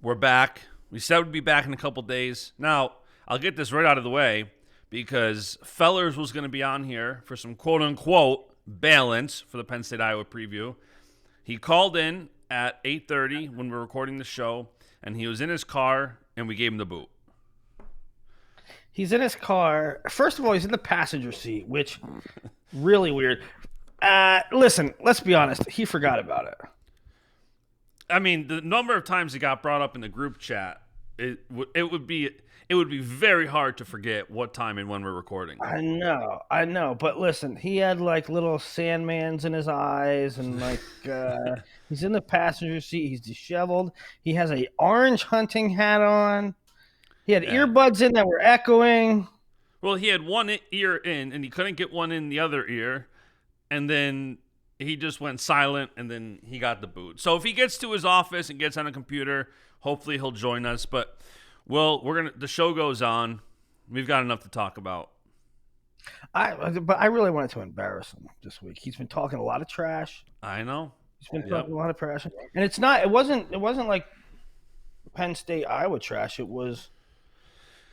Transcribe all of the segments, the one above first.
We're back. We said we'd be back in a couple days. Now, I'll get this right out of the way because Fellers was going to be on here for some quote-unquote balance for the Penn State Iowa preview. He called in at 8:30 when we were recording the show, and he was in his car, and we gave him the boot. He's in his car. First of all, he's in the passenger seat, which really weird. Listen, let's be honest. He forgot about it. I mean, the number of times it got brought up in the group chat, it would be very hard to forget what time and when we're recording. I know. But listen, he had like little Sandmans in his eyes, and like he's in the passenger seat. He's disheveled. He has an orange hunting hat on. He had earbuds in that were echoing. Well, he had one ear in, and he couldn't get one in the other ear, and then he just went silent, and then he got the boot. So if he gets to his office and gets on a computer, hopefully he'll join us. But the show goes on. We've got enough to talk about. But I really wanted to embarrass him this week. He's been talking a lot of trash. I know. He's been talking a lot of trash, and it wasn't like Penn State Iowa trash. It was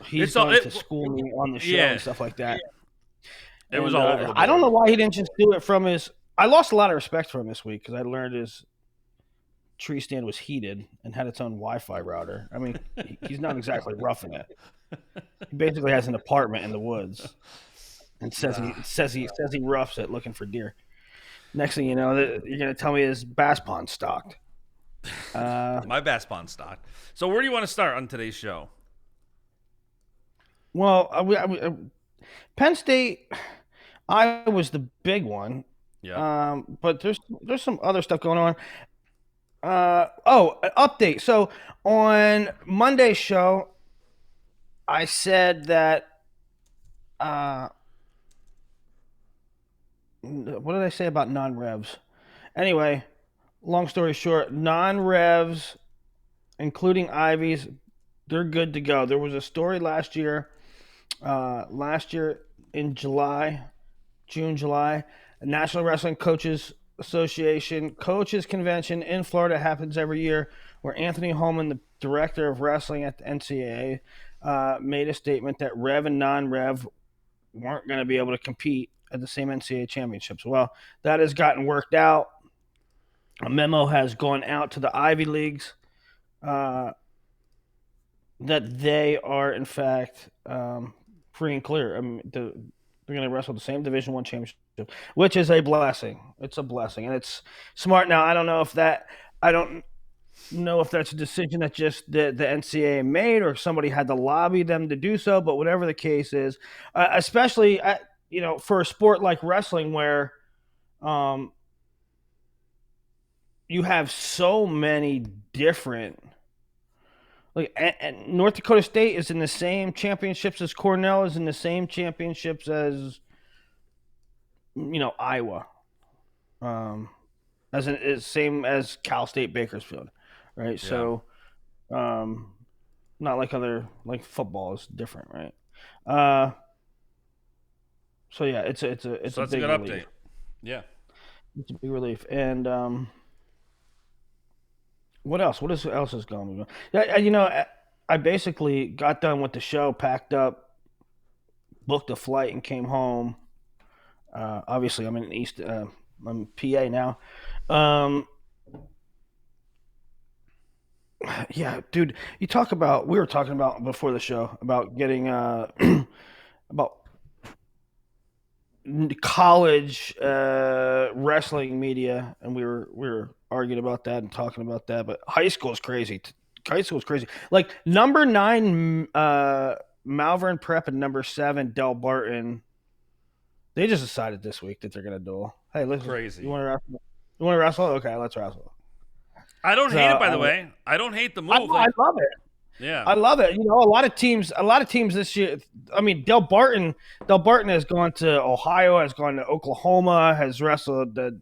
he's going to school me on the show and stuff like that. It was all over the board. I don't know why he didn't just do it from his. I lost a lot of respect for him this week because I learned his tree stand was heated and had its own Wi-Fi router. I mean, he's not exactly roughing it. He basically has an apartment in the woods and says he roughs it looking for deer. Next thing you know, you're gonna tell me his bass pond stocked. My bass pond stocked. So where do you want to start on today's show? Well, Penn State, Iowa was the big one. Yeah. But there's some other stuff going on. An update. So on Monday's show, I said that. What did I say about non-revs? Anyway, long story short, non-revs, including Ivies, they're good to go. There was a story last year in June, July. National Wrestling Coaches Association Coaches Convention in Florida happens every year, where Anthony Holman, the director of wrestling at the NCAA, made a statement that Rev and non-Rev weren't going to be able to compete at the same NCAA championships. Well, that has gotten worked out. A memo has gone out to the Ivy Leagues that they are, in fact, free and clear. I mean, they're going to wrestle the same Division I championship, which is a blessing. It's a blessing, and it's smart. Now, I don't know if that's a decision that just the NCAA made or somebody had to lobby them to do so, but whatever the case is, especially for a sport like wrestling where you have so many different and North Dakota State is in the same championships as Cornell, is in the same championships as Iowa, same as Cal State Bakersfield, right? Yeah. So, not like football is different, right? So yeah, it's a big good relief. Update. Yeah, it's a big relief. And what else? What else is going on? Yeah, I basically got done with the show, packed up, booked a flight, and came home. Obviously, I'm in I'm PA now. Yeah, dude, we were talking about before the show about getting about college wrestling media, and we were arguing about that and talking about that. But high school is crazy. Like number 9 Malvern Prep and number 7 Del Barton, they just decided this week that they're gonna duel. Hey, listen, crazy. You want to wrestle? Okay, let's wrestle. I don't hate it, by the way. I don't hate the move. I love it. Yeah, I love it. A lot of teams this year. I mean, Del Barton has gone to Ohio, has gone to Oklahoma, has wrestled the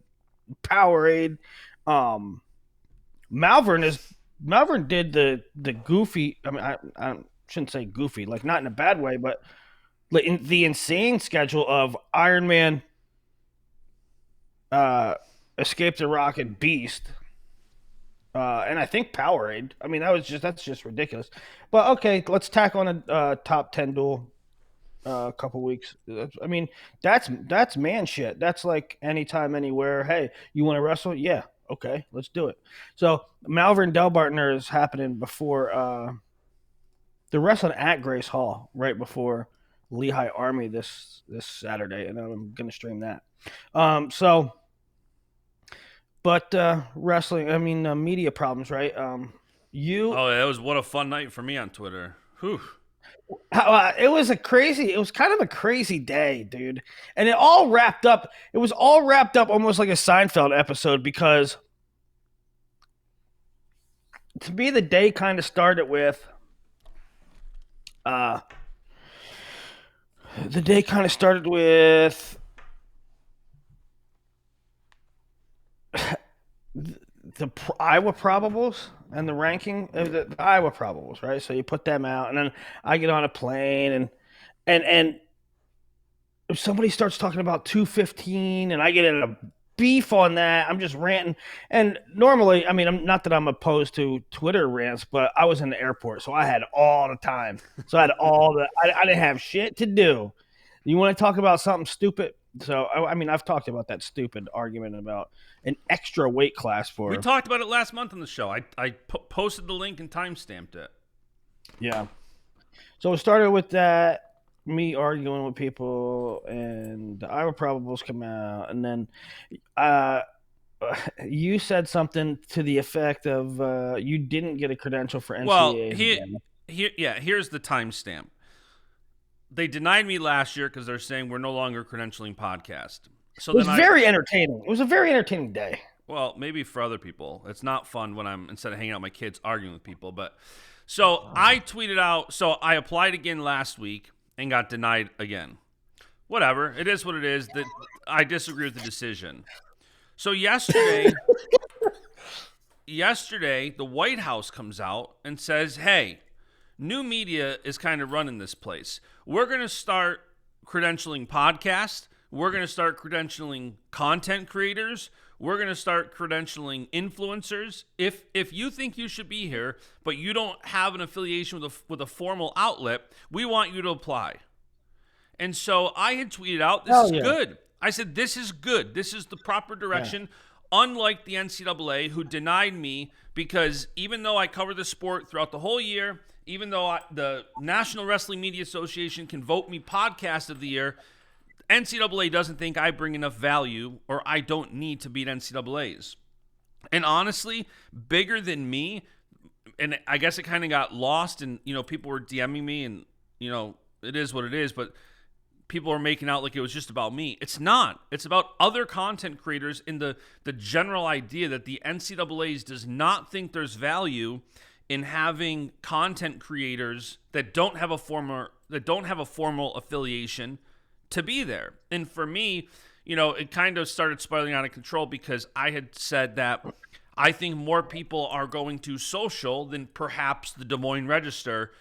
Powerade. Malvern did the goofy. I mean, I shouldn't say goofy, like not in a bad way, but like in the insane schedule of Ironman, Escape the Rocket, Beast, and I think Powerade. I mean, that's just ridiculous. But okay, let's tack on a top 10 duel. A couple weeks. I mean, that's man shit. That's like anytime, anywhere. Hey, you want to wrestle? Yeah, okay, let's do it. So Malvern Delbartner is happening before they're wrestling at Grace Hall right before Lehigh Army this Saturday, and I'm gonna stream that. But wrestling. I mean, media problems, right? That was what a fun night for me on Twitter. Whew. It was kind of a crazy day, dude. And it was all wrapped up almost like a Seinfeld episode, because to me the day kind of started with the Iowa probables and the ranking of the Iowa probables, right? So you put them out, and then I get on a plane, and if somebody starts talking about 215, and I get in a beef on that, I'm just ranting. And normally, I mean, I'm not that I'm opposed to Twitter rants, but I was in the airport, so I had all the time. So I had I didn't have shit to do. You want to talk about something stupid? So, I mean, I've talked about that stupid argument about an extra weight class for. We talked about it last month on the show. I posted the link and timestamped it. Yeah. So it started with that, me arguing with people, and the Iowa probables come out, and then you said something to the effect of you didn't get a credential for NCAA. Well, here's the timestamp. They denied me last year because they're saying we're no longer a credentialing podcast. So it was very entertaining. It was a very entertaining day. Well, maybe for other people. It's not fun when instead of hanging out with my kids, arguing with people. But so I tweeted out, so I applied again last week and got denied again. Whatever. It is what it is. That I disagree with the decision. So yesterday, the White House comes out and says, hey, new media is kind of running this place. We're going to start credentialing podcasts. We're going to start credentialing content creators. We're going to start credentialing influencers. If you think you should be here, but you don't have an affiliation with a formal outlet, we want you to apply. And so I had tweeted out, this is good. I said, this is good. This is the proper direction. Yeah. Unlike the NCAA, who denied me because even though I cover the sport throughout the whole year, even though the National Wrestling Media Association can vote me Podcast of the Year, NCAA doesn't think I bring enough value, or I don't need to beat NCAAs. And honestly, bigger than me, and I guess it kind of got lost, and people were DMing me, and it is what it is, but people are making out like it was just about me. It's not. It's about other content creators in the general idea that the NCAAs does not think there's value in having content creators that don't have a formal affiliation to be there. And for me, it kind of started spiraling out of control because I had said that I think more people are going to social than perhaps the Des Moines Register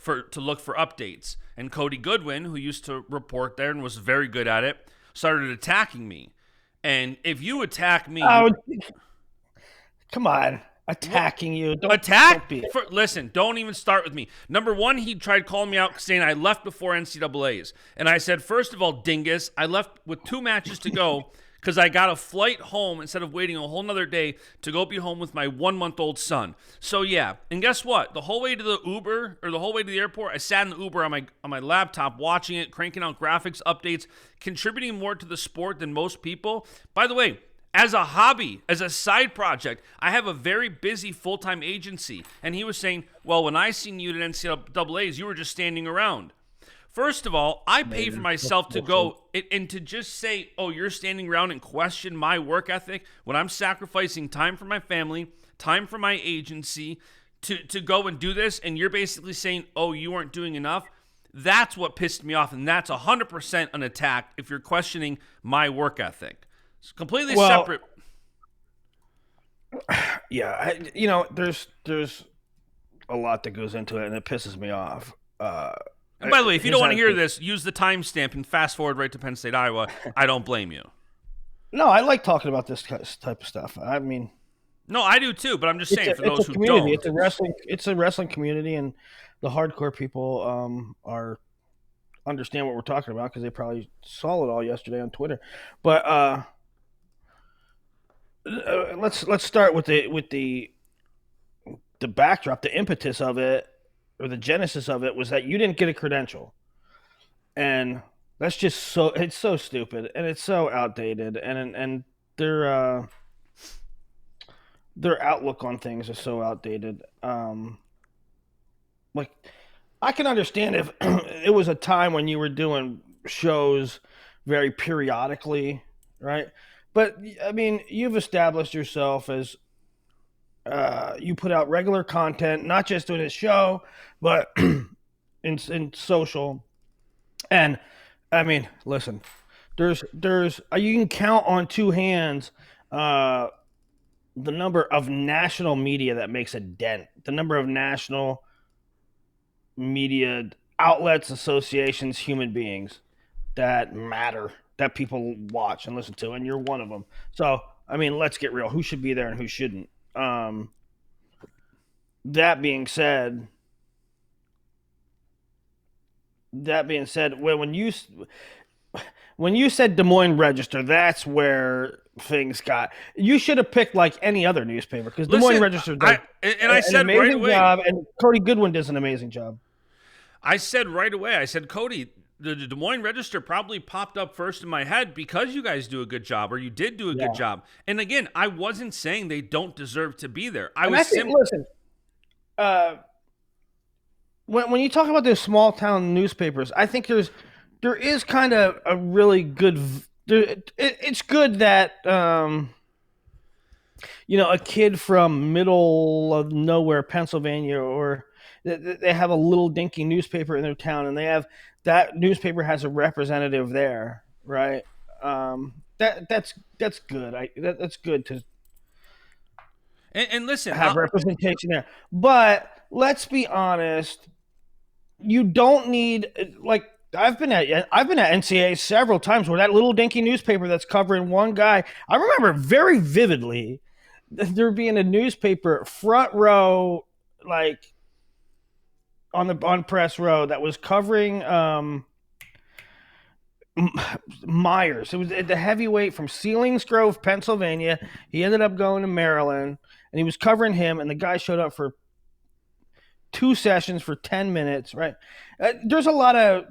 to look for updates. And Cody Goodwin, who used to report there and was very good at it, started attacking me. And if you attack me, come on. Attacking you. Listen, don't even start with me. Number one, he tried calling me out saying I left before NCAAs. And I said, first of all, dingus, I left with 2 matches to go because I got a flight home instead of waiting a whole nother day to go be home with my 1-month-old son. So yeah, and guess what? The whole way to the Uber, or the whole way to the airport, I sat in the Uber on my laptop watching it, cranking out graphics, updates, contributing more to the sport than most people. By the way, as a hobby, as a side project, I have a very busy full-time agency. And he was saying, well, when I seen you at NCAAs, you were just standing around. First of all, I pay for myself to go and to just say, oh, you're standing around and question my work ethic when I'm sacrificing time for my family, time for my agency to go and do this. And you're basically saying, oh, you weren't doing enough. That's what pissed me off. And that's 100% an attack if you're questioning my work ethic. It's completely separate. Yeah, there's a lot that goes into it, and it pisses me off. And by the way, if you don't want to hear this, use the timestamp and fast forward right to Penn State, Iowa. I don't blame you. No, I like talking about this type of stuff. I mean, No, I do too, but I'm just saying for those who community. don't. It's a wrestling community, and the hardcore people are understand what we're talking about because they probably saw it all yesterday on Twitter. But let's start with the backdrop, the impetus of it, or the genesis of it was that you didn't get a credential, and that's just it's so stupid and it's so outdated, and their outlook on things is so outdated. Like, I can understand if it was a time when you were doing shows very periodically, right? But I mean, you've established yourself as you put out regular content, not just doing a show, but in social. And I mean, listen, there's you can count on two hands the number of national media that makes a dent, the number of national media outlets, associations, human beings that matter, that people watch and listen to, and you're one of them. So, I mean, let's get real. Who should be there and who shouldn't? That being said, when you said Des Moines Register, that's where things got. You should have picked like any other newspaper because Des Moines Register does I said amazing right away, job, and Cody Goodwin does an amazing job. I said right away, I said, Cody, the Des Moines Register probably popped up first in my head because you guys do a good job, or you did do a good job. And again, I wasn't saying they don't deserve to be there. Listen, when you talk about those small town newspapers, I think there is kind of a really good. It's good that a kid from middle of nowhere, Pennsylvania, or they have a little dinky newspaper in their town, and they have that newspaper has a representative there, right? That's good. That's good to and listen, have representation there. But let's be honest, you don't need like. I've been at NCAA several times where that little dinky newspaper that's covering one guy. I remember very vividly there being a newspaper front row, like on press row, that was covering Myers. It was the heavyweight from Selinsgrove, Pennsylvania. He ended up going to Maryland, and he was covering him. And the guy showed up for 2 sessions for 10 minutes, right? There's a lot of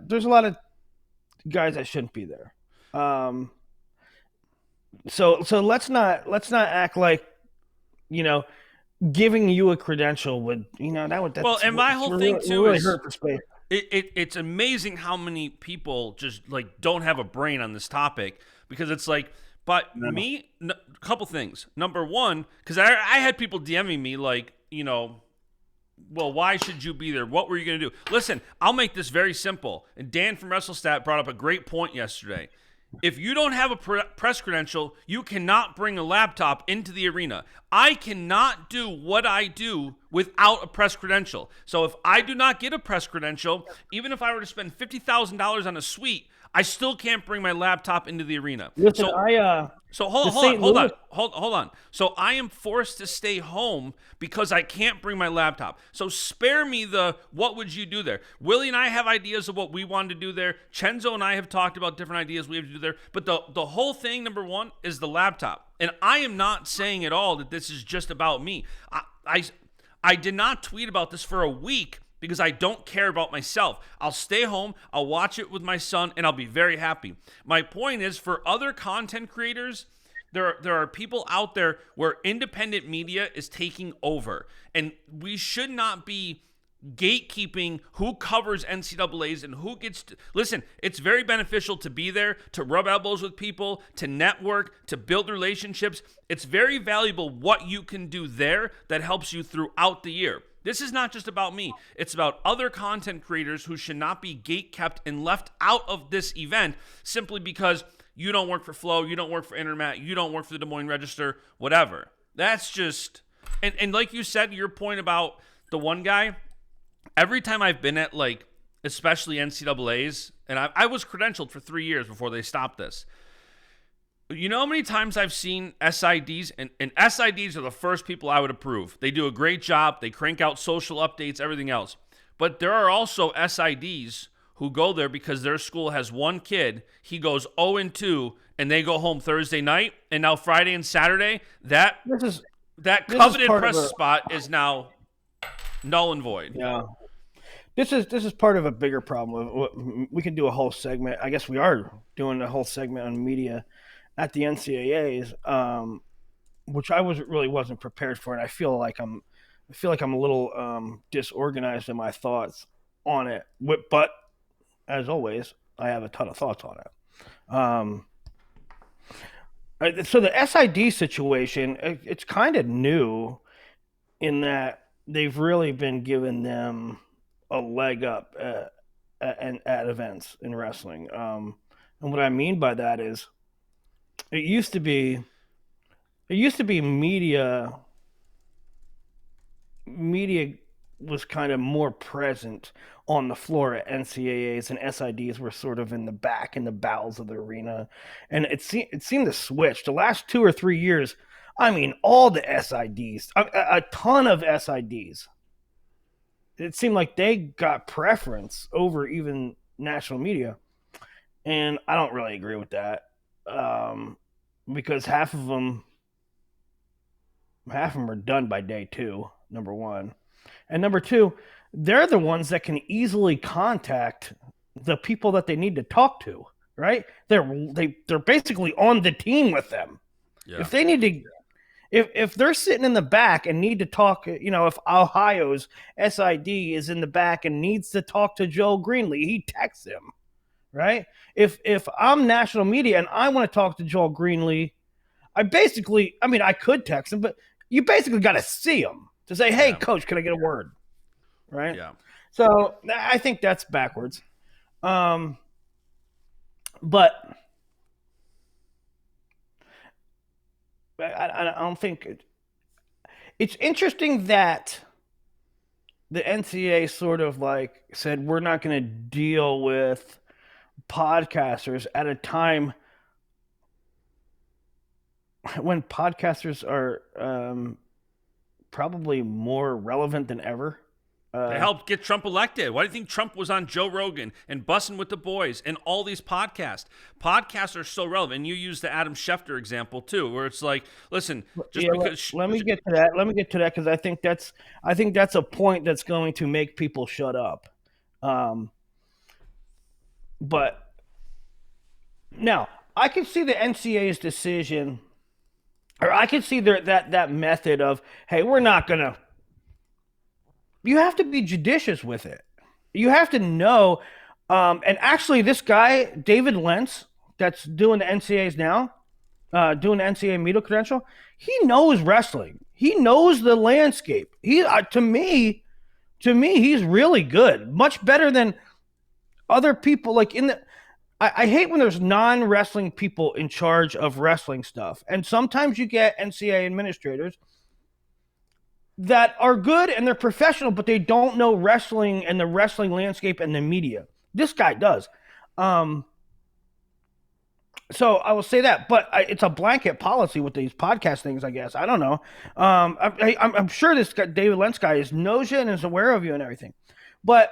guys that shouldn't be there. So let's not act like, giving you a credential would, and my whole thing too really is hurt for space. It's amazing how many people just like don't have a brain on this topic, because it's like, but a couple things. Number one, because I had people DMing me like, well, why should you be there? What were you going to do? Listen, I'll make this very simple. And Dan from WrestleStat brought up a great point yesterday. If you don't have a press credential, you cannot bring a laptop into the arena. I cannot do what I do without a press credential. So if I do not get a press credential, even if I were to spend $50,000 on a suite, I still can't bring my laptop into the arena. Listen, So hold on. So I am forced to stay home because I can't bring my laptop. So spare me the what would you do there? Willie and I have ideas of what we wanted to do there. Chenzo and I have talked about different ideas we have to do there. But the whole thing, number one, is the laptop. And I am not saying at all that this is just about me. I did not tweet about this for a week because I don't care about myself. I'll stay home, I'll watch it with my son, and I'll be very happy. My point is, for other content creators, there are people out there where independent media is taking over. And we should not be gatekeeping who covers NCAAs and who gets to. Listen, it's very beneficial to be there, to rub elbows with people, to network, to build relationships. It's very valuable what you can do there that helps you throughout the year. This is not just about me. It's about other content creators who should not be gatekept and left out of this event simply because you don't work for Flow, you don't work for Intermat, you don't work for the Des Moines Register, whatever. That's just... And like you said, your point about the one guy, every time I've been at, like, especially NCAAs, and I was credentialed for 3 years before they stopped this. You know how many times I've seen SIDs, and SIDs are the first people I would approve. They do a great job. They crank out social updates, everything else. But there are also SIDs who go there because their school has one kid. He goes 0-2, and they go home Thursday night. And now Friday and Saturday, that coveted press spot is now null and void. Yeah. This is part of a bigger problem. We can do a whole segment. I guess we are doing a whole segment on media at the NCAAs, which I wasn't prepared for, and I feel like I'm a little disorganized in my thoughts on it. But as always, I have a ton of thoughts on it. So the SID situation, it's kind of new in that they've really been giving them a leg up at events in wrestling. And what I mean by that is it used to be media was kind of more present on the floor at NCAAs, and SIDs were sort of in the back, in the bowels of the arena. And it seemed to switch. The last 2 or 3 years, I mean, all the SIDs, a ton of SIDs, it seemed like they got preference over even national media. And I don't really agree with that, because half of them are done by day 2, number one. And number 2, they're the ones that can easily contact the people that they need to talk to, right? They're basically on the team with them. Yeah. If they need to, if they're sitting in the back and need to talk, if Ohio's SID is in the back and needs to talk to Joel Greenlee, he texts him, right? If I'm national media and I want to talk to Joel Greenlee, I could text him, but you basically got to see him to say, hey, coach, can I get a word? Right? Yeah. So I think that's backwards. But I don't think it's interesting that the NCAA sort of like said, we're not going to deal with podcasters at a time when podcasters are probably more relevant than ever. They helped get Trump elected. Why do you think Trump was on Joe Rogan and Bussin' with the Boys and all these podcasts? Podcasts are so relevant. And you use the Adam Schefter example too, where it's like, listen, let me get to that. Let me get to that because I think that's a point that's going to make people shut up. But now I can see the NCAA's decision, or I can see that method of, hey, we're not gonna. You have to be judicious with it. You have to know. And actually, this guy, David Lentz, that's doing the NCAAs now, doing the NCAA media credential, he knows wrestling. He knows the landscape. To me, he's really good. Much better than other people. Like I hate when there's non-wrestling people in charge of wrestling stuff. And sometimes you get NCAA administrators that are good and they're professional, but they don't know wrestling and the wrestling landscape and the media. This guy does. So I will say that, but it's a blanket policy with these podcast things, I guess. I don't know. I'm sure this guy, David Lentz guy, knows you and is aware of you and everything. But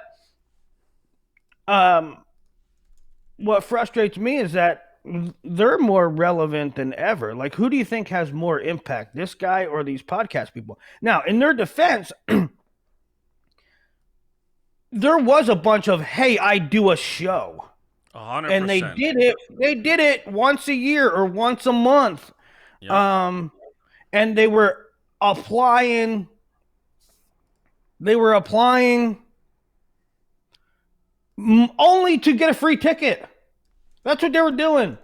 what frustrates me is that they're more relevant than ever. Like, who do you think has more impact, this guy or these podcast people? Now, in their defense, there was a bunch of, hey, I do a show. 100%. And they did it once a year or once a month. Yep. And they were applying only to get a free ticket. That's what they were doing.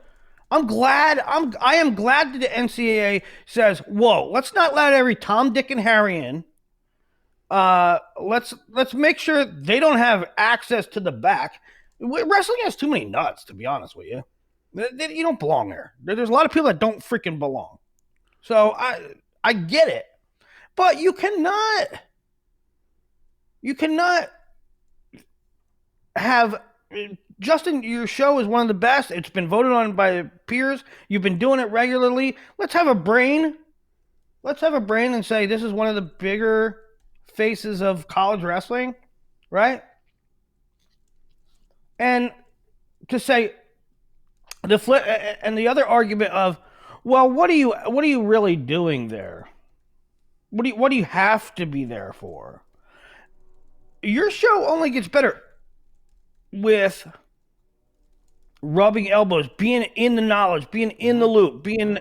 I am glad that the NCAA says, whoa, let's not let every Tom, Dick, and Harry in. Let's make sure they don't have access to the back. Wrestling has too many nuts, to be honest with you. You don't belong there. There's a lot of people that don't freaking belong. So I get it. But you cannot have Justin, your show is one of the best. It's been voted on by peers. You've been doing it regularly. Let's have a brain. Let's have a brain and say this is one of the bigger faces of college wrestling, right? And to say the flip and the other argument of, well, what are you really doing there? What do you have to be there for? Your show only gets better with rubbing elbows, being in the knowledge, being in the loop, being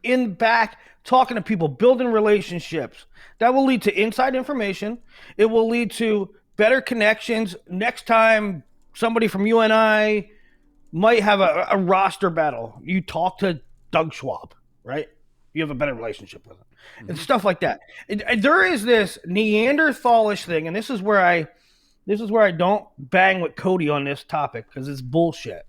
in back, talking to people, building relationships. That will lead to inside information. It will lead to better connections. Next time somebody from UNI might have a roster battle, you talk to Doug Schwab, right? You have a better relationship with him. And stuff like that. There is this Neanderthalish thing, and this is where I don't bang with Cody on this topic because it's bullshit.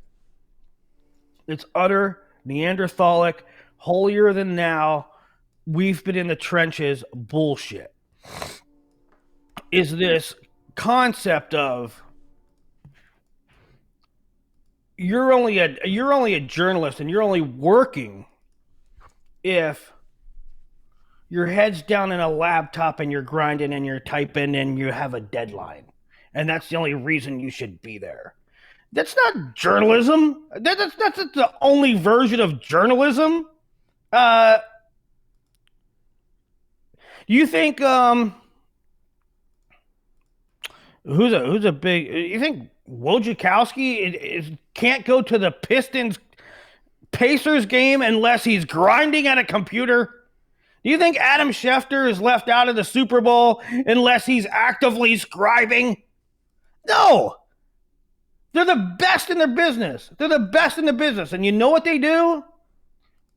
It's utter Neanderthalic, holier than thou, we've been in the trenches bullshit. Is this concept of you're only a journalist and you're only working if your head's down in a laptop and you're grinding and you're typing and you have a deadline. And that's the only reason you should be there. That's not journalism. That's the only version of journalism. You think who's a big? You think Wojciechowski can't go to the Pistons Pacers game unless he's grinding at a computer? Do you think Adam Schefter is left out of the Super Bowl unless he's actively scribing? No. They're the best in their business. They're the best in the business. And you know what they do?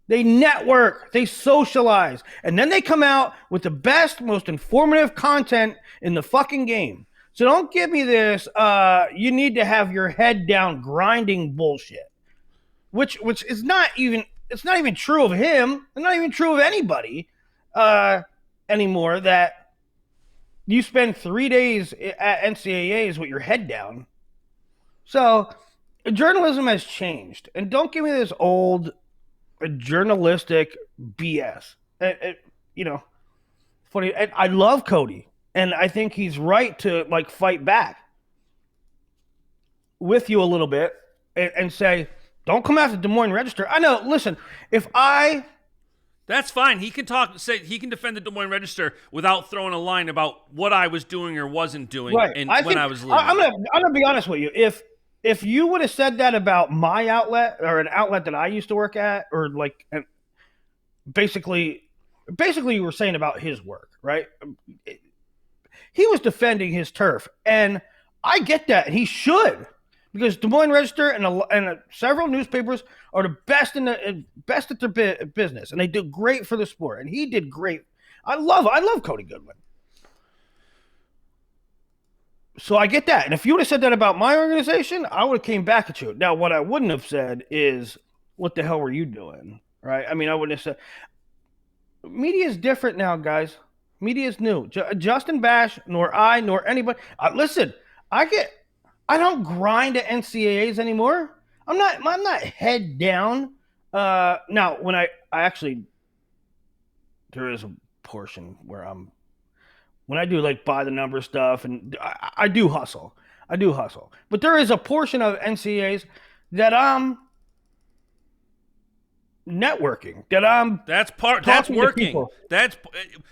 They network. They socialize. And then they come out with the best, most informative content in the fucking game. So don't give me this, you need to have your head down grinding bullshit. Which is not even, it's not even true of him. It's not even true of anybody anymore, that you spend 3 days at NCAAs with your head down. So journalism has changed. And don't give me this old journalistic BS. Funny. I love Cody. And I think he's right to fight back with you a little bit and say, don't come after Des Moines Register. I know, listen, that's fine. He can he can defend the Des Moines Register without throwing a line about what I was doing or wasn't doing right. when I was leaving. I'm gonna be honest with you. If you would have said that about my outlet or an outlet that I used to work at, or basically you were saying about his work, right? He was defending his turf, and I get that, and he should, because Des Moines Register and several newspapers are the best at their business, and they do great for the sport, and he did great. I love Cody Goodwin. So I get that. And if you would have said that about my organization, I would have came back at you. Now, what I wouldn't have said is, what the hell were you doing? Right? I mean, I wouldn't have said. Media is different now, guys. Media is new. Justin Basch, nor I, nor anybody. Listen, I don't grind at NCAAs anymore. I'm not head down. Now, when I actually, there is a portion where when I do by the number stuff, and I do hustle. But there is a portion of NCAAs that I'm networking, that's working. That's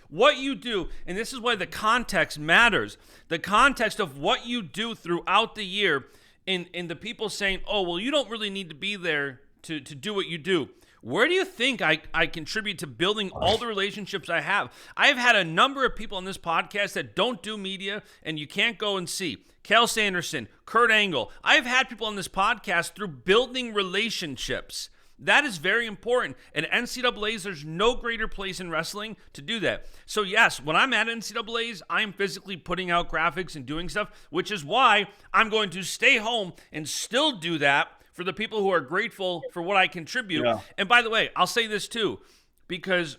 what you do. And this is why the context matters. The context of what you do throughout the year, in the people saying, oh, well, you don't really need to be there to do what you do. Where do you think I contribute to building all the relationships I have? I've had a number of people on this podcast that don't do media, and you can't go and see. Cal Sanderson, Kurt Angle. I've had people on this podcast through building relationships. That is very important. And NCAAs, there's no greater place in wrestling to do that. So yes, when I'm at NCAAs, I'm physically putting out graphics and doing stuff, which is why I'm going to stay home and still do that for the people who are grateful for what I contribute. Yeah. And by the way, I'll say this too, because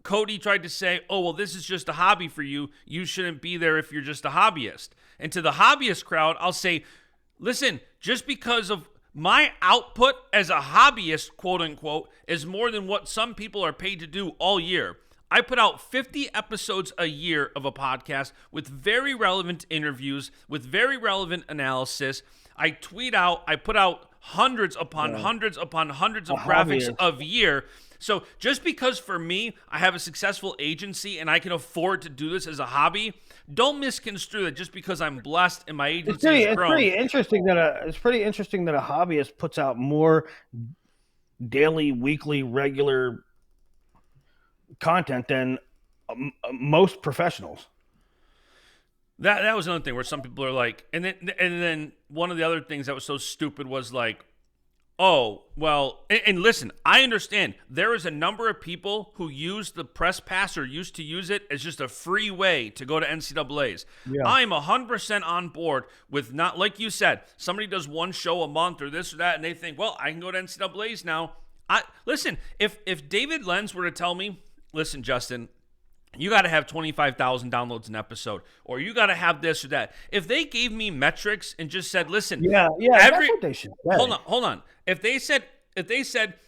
Cody tried to say, oh, well, this is just a hobby for you. You shouldn't be there if you're just a hobbyist. And to the hobbyist crowd, I'll say, Listen, just because of my output as a hobbyist, quote unquote, is more than what some people are paid to do all year. I put out 50 episodes a year of a podcast with very relevant interviews, with very relevant analysis. I tweet out, I put out hundreds upon hundreds upon hundreds of graphics a year. So just because for me, I have a successful agency and I can afford to do this as a hobby, don't misconstrue that just because I'm blessed and my agency is grown. It's pretty interesting that a hobbyist puts out more daily, weekly, regular content than most professionals. That was another thing where some people are like, and then one of the other things that was so stupid was like, oh, well, and listen, I understand there is a number of people who use the press pass or used to use it as just a free way to go to NCAAs. Yeah. I'm 100% on board with not, like you said, somebody does one show a month or this or that, and they think, well, I can go to NCAAs now. Listen, if David Lenz were to tell me, listen, Justin, you got to have 25,000 downloads an episode, or you got to have this or that. If they gave me metrics and just said, listen, that's what they should say. Hold on. If they said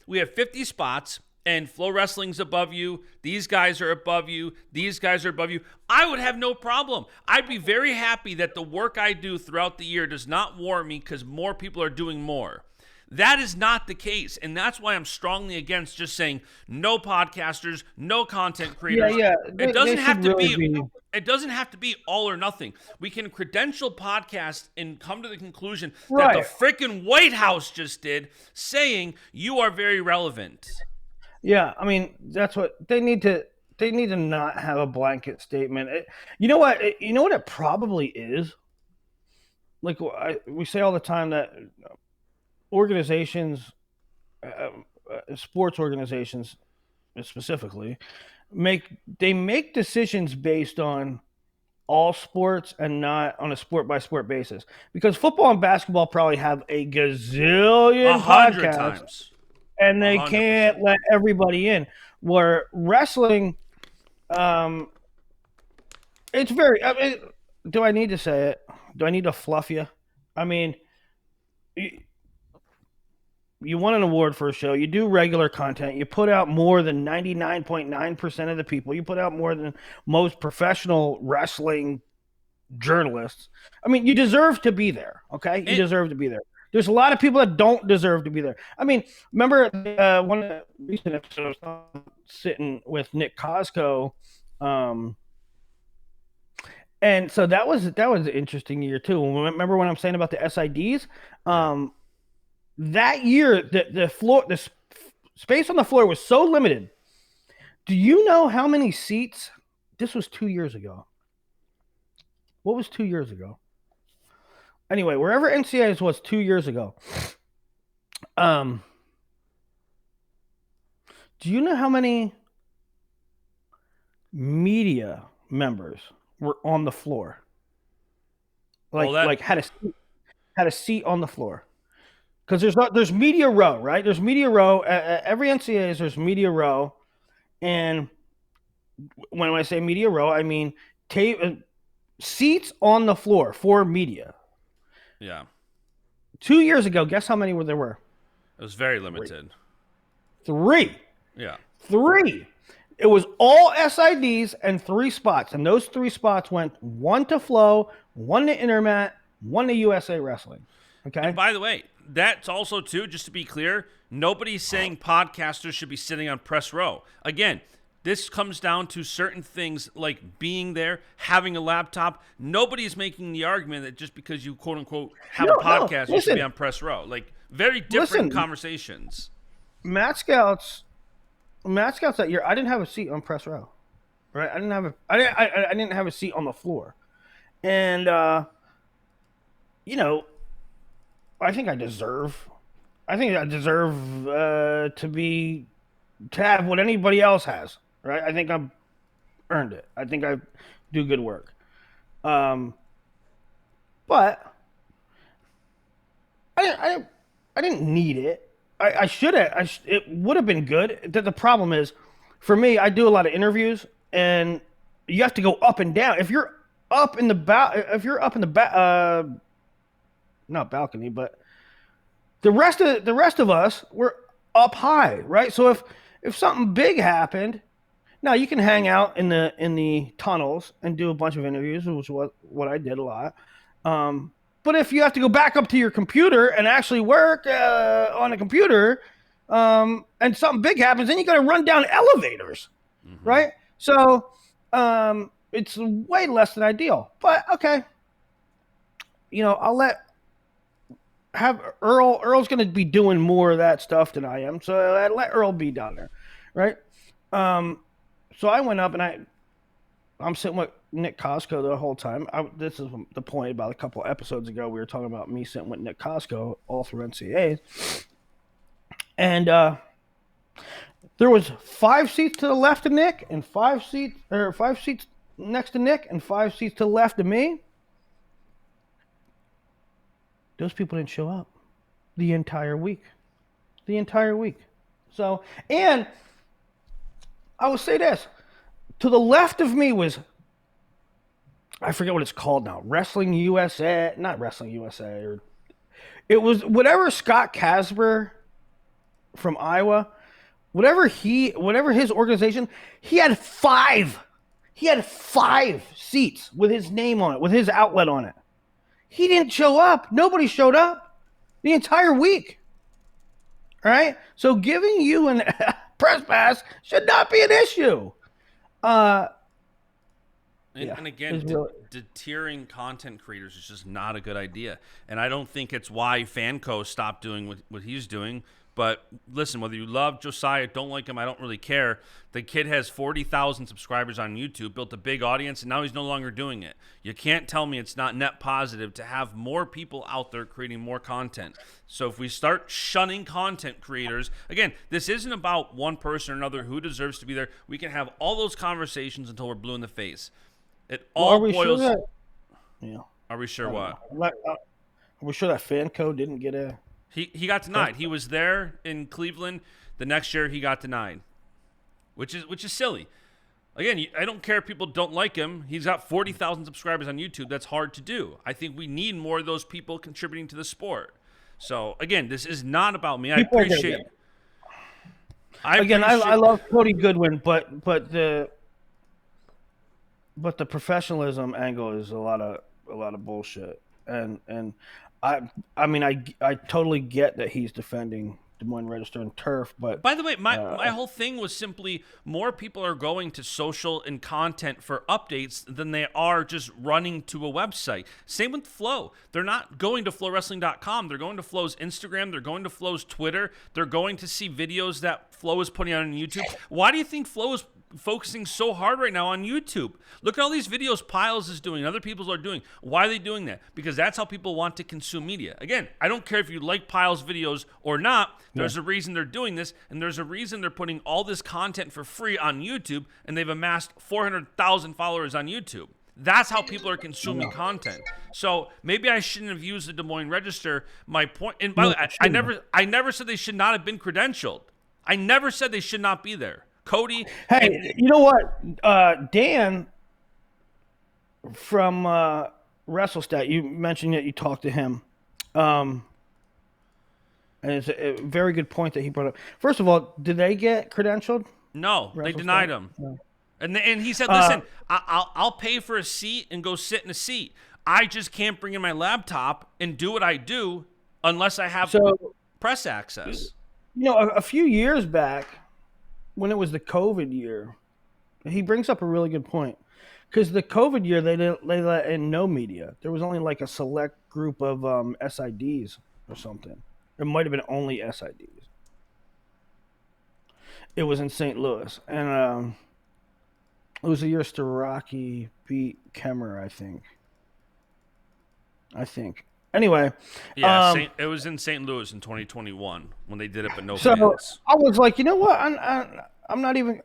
we have 50 spots and Flow Wrestling's above you, these guys are above you, these guys are above you, I would have no problem. I'd be very happy that the work I do throughout the year does not warrant me because more people are doing more. That is not the case, and that's why I'm strongly against just saying no podcasters, no content creators. It doesn't have to be. It doesn't have to be all or nothing. We can credential podcast and come to the conclusion that the freaking White House just did, saying you are very relevant. Yeah, I mean that's what they need to. They need to not have a blanket statement. You know what? You know what it probably is. Like we say all the time that organizations, sports organizations specifically, make decisions based on all sports and not on a sport by sport basis. Because football and basketball probably have a gazillion podcasts, times. And they 100%. Can't let everybody in. Where wrestling, it's very. I mean, do I need to say it? Do I need to fluff you? I mean, you won an award for a show. You do regular content. You put out more than 99.9% of the people. You put out more than most professional wrestling journalists. I mean, you deserve to be there, okay? You deserve to be there. There's a lot of people that don't deserve to be there. I mean, remember one of the recent episodes, sitting with Nick Cosco, and so that was an interesting year too. Remember when I'm saying about the SIDs? That year, the space on the floor was so limited. Do you know how many seats? This was 2 years ago. What was 2 years ago? Anyway, wherever NCAAs was 2 years ago. Do you know how many media members were on the floor? Had a seat on the floor. Because there's media row, right? There's media row. Every NCAAs, there's media row. And when I say media row, I mean seats on the floor for media. Yeah. 2 years ago, guess how many there were? It was very limited. Three. Yeah. 3. It was all SIDs and 3 spots. And those 3 spots went 1 to Flow, 1 to Intermat, 1 to USA Wrestling. Okay. And by the way, that's also, too, just to be clear, nobody's saying podcasters should be sitting on press row. Again, this comes down to certain things like being there, having a laptop. Nobody's making the argument that just because you, quote-unquote, have a podcast, you should be on press row. Like, very different conversations. Matt Scouts that year, I didn't have a seat on press row. Right? I didn't have a seat on the floor. And, I think I deserve to have what anybody else has, right? I think I've earned it. I think I do good work. But I didn't need it. I should have. It would have been good. The problem is, for me, I do a lot of interviews, and you have to go up and down. If you're up in the not balcony, but the rest of us were up high, right? So if something big happened, now you can hang out in the tunnels and do a bunch of interviews, which was what I did a lot. But if you have to go back up to your computer and actually work on a computer, and something big happens, then you got to run down elevators, right? So it's way less than ideal. But okay, I'll have Earl. Earl's going to be doing more of that stuff than I am, so I let Earl be down there, right? So I went up and I'm sitting with Nick Costco the whole time. This is the point about a couple episodes ago. We were talking about me sitting with Nick Costco all through NCAAs. And there was 5 seats to the left of Nick and 5 seats next to Nick and 5 seats to the left of me. Those people didn't show up the entire week. So, and I will say this. To the left of me was, I forget what it's called now, Wrestling USA, not Wrestling USA, or it was whatever Scott Casper from Iowa, whatever his organization, he had 5 seats with his name on it, with his outlet on it. He didn't show up. Nobody showed up the entire week. All right? So giving you an press pass should not be an issue. And again, deterring content creators is just not a good idea. And I don't think it's why Fanco stopped doing what he's doing. But listen, whether you love Josiah, don't like him, I don't really care. The kid has 40,000 subscribers on YouTube, built a big audience, and now he's no longer doing it. You can't tell me it's not net positive to have more people out there creating more content. So if we start shunning content creators, again, this isn't about one person or another who deserves to be there. We can have all those conversations until we're blue in the face. It all boils. Sure Are we sure what? Are we sure that Fanco didn't get a? He got denied. He was there in Cleveland. The next year he got denied, which is silly. Again, I don't care if people don't like him. He's got 40,000 subscribers on YouTube. That's hard to do. I think we need more of those people contributing to the sport. So again, this is not about me. I appreciate. I love Cody Goodwin, but the professionalism angle is a lot of bullshit, and I mean I totally get that he's defending Des Moines Register and Turf, but by the way, my whole thing was simply more people are going to social and content for updates than they are just running to a website. Same with Flow. They're not going to flowwrestling.com. They're going to Flow's Instagram. They're going to Flow's Twitter. They're going to see videos that Flow is putting out on YouTube. Why do you think Flow is focusing so hard right now on YouTube? Look at all these videos Piles is doing, other people are doing. Why are they doing that? Because that's how people want to consume media. Again, I don't care if you like Piles videos or not. There's a reason they're doing this, and there's a reason they're putting all this content for free on YouTube, and they've amassed 400,000 followers on YouTube. That's how people are consuming content. So maybe I shouldn't have used the Des Moines Register. My point, and by the way, I never said they should not have been credentialed. I never said they should not be there. Cody. Hey, you know what? Dan from WrestleStat, you mentioned that you talked to him. And it's a very good point that he brought up. First of all, did they get credentialed? No, they denied him. No. And he said, listen, I'll pay for a seat and go sit in a seat. I just can't bring in my laptop and do what I do unless I have press access. You know, a few years back, when it was the COVID year, he brings up a really good point. Because the COVID year, they let in no media. There was only like a select group of SIDs or something. It might have been only SIDs. It was in St. Louis. And it was the year Starocci beat Kemmer, I think. Anyway. Yeah, it was in St. Louis in 2021 when they did it, but no fans. I was like, you know what? I'm not even...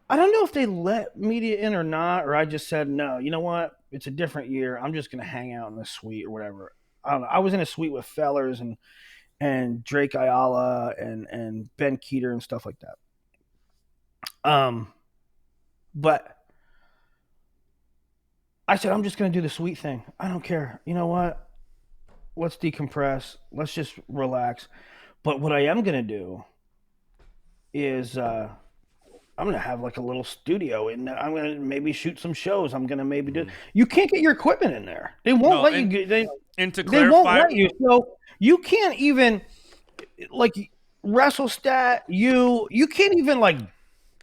I don't know if they let media in or not, or I just said, no, you know what? It's a different year. I'm just going to hang out in the suite or whatever. I don't know. I was in a suite with Fellers and Drake Ayala and Ben Kueter and stuff like that. But I said, I'm just going to do the suite thing. I don't care. You know what? let's decompress. Let's just relax. But what I am gonna do is I'm gonna have like a little studio in there. I'm gonna maybe shoot some shows. I'm gonna maybe do. You can't get your equipment in there. They won't No, let and, you. They and to they won't clarify, let you. So you can't even like WrestleStat. You can't even like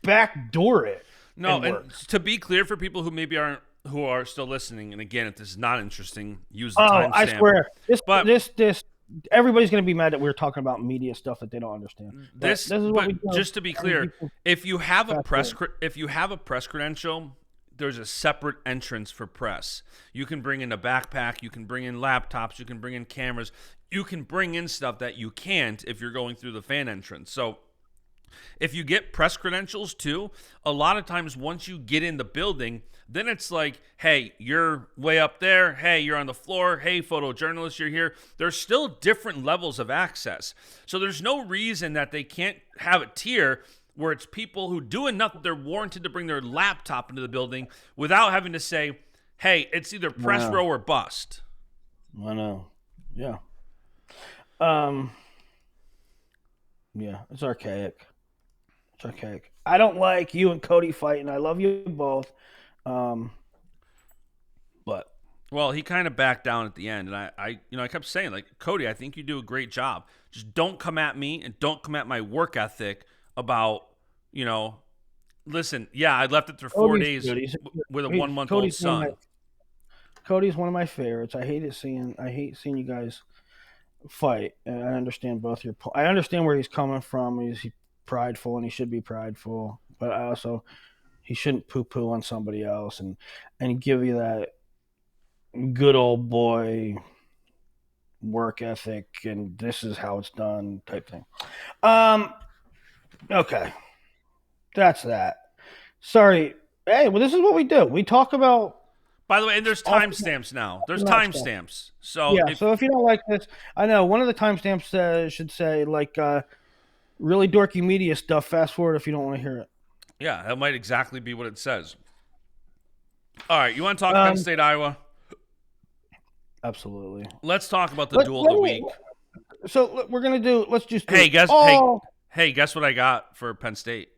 backdoor it. no, and to be clear for people who maybe aren't who are still listening, and again, if this is not interesting, use the Oh, I timestamp. swear, But this everybody's gonna be mad that we're talking about media stuff that they don't understand. this is what we do. just to be clear, if you have a Fast press credential, there's a separate entrance for press. You can bring in a backpack, you can bring in laptops, you can bring in cameras, you can bring in stuff that you can't if you're going through the fan entrance. So if you get press credentials too, a lot of times once you get in the building, then it's like, hey, you're way up there. Hey, you're on the floor. Hey, photojournalist, you're here. There's still different levels of access. So there's no reason that they can't have a tier where it's people who do enough that they're warranted to bring their laptop into the building without having to say, hey, it's either press row or bust. I know. Yeah. Yeah, it's archaic. It's archaic. I don't like you and Cody fighting. I love you both. But well, he kind of backed down at the end, and I kept saying, like, Cody, I think you do a great job. Just don't come at me and don't come at my work ethic about, listen, yeah, I left it for 4 days with a 1-month-old son. Cody's one of my favorites. I hate seeing you guys fight, and I understand both your. I understand where he's coming from. He's prideful, and he should be prideful, but I also he shouldn't poo-poo on somebody else and give you that good old boy work ethic and this is how it's done type thing. Okay, that's that. Sorry. Hey, well, this is what we do. We talk about. By the way, and there's timestamps now. There's timestamps. So yeah. So if you don't like this, I know one of the timestamps should say like really dorky media stuff. Fast forward if you don't want to hear it. Yeah, that might exactly be what it says. All right, you want to talk Penn State, Iowa? Absolutely. Let's talk about the duel of the week. So we're gonna do. Let's just. Hey, guess what I got for Penn State?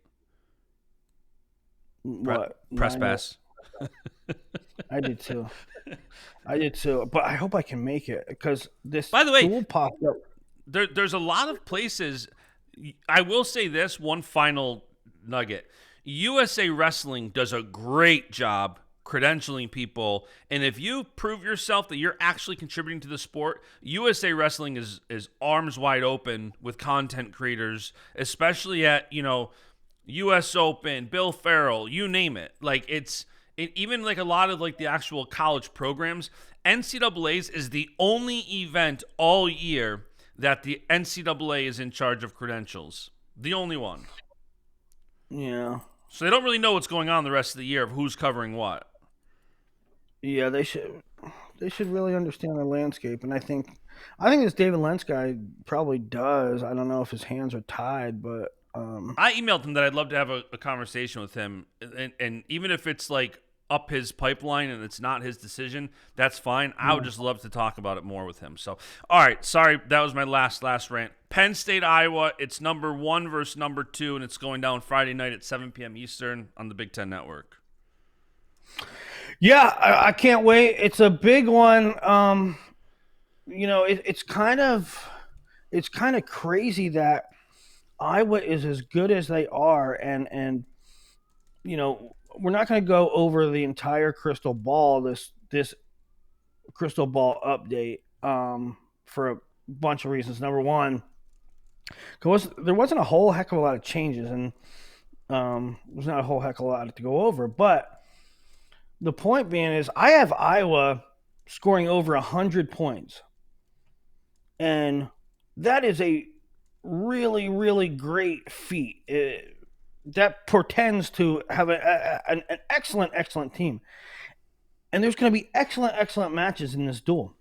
What? Press pass. I did too. But I hope I can make it because this. By the way, duel popped up. There's a lot of places. I will say this one final nugget. USA Wrestling does a great job credentialing people, and if you prove yourself that you're actually contributing to the sport, USA Wrestling is arms wide open with content creators, especially at US Open, Bill Farrell, you name it. Like even like a lot of like the actual college programs, NCAA's is the only event all year that the NCAA is in charge of credentials. The only one. Yeah. So they don't really know what's going on the rest of the year of who's covering what. Yeah, they should really understand the landscape, and I think this David Lentz guy probably does. I don't know if his hands are tied, but I emailed him that I'd love to have a conversation with him, and even if it's like up his pipeline and it's not his decision, that's fine. I would just love to talk about it more with him. So, all right, sorry, that was my last rant. Penn State, Iowa, it's number 1 versus number 2, and it's going down Friday night at 7 p.m. Eastern on the Big Ten Network. Yeah, I can't wait. It's a big one. It's kind of crazy that Iowa is as good as they are, and we're not going to go over the entire crystal ball this crystal ball update for a bunch of reasons. Number one, there wasn't a whole heck of a lot of changes, and there's not a whole heck of a lot to go over. But the point being is, I have Iowa scoring over 100 points, and that is a really, really great feat. That portends to have an excellent team. And there's going to be excellent matches in this duel.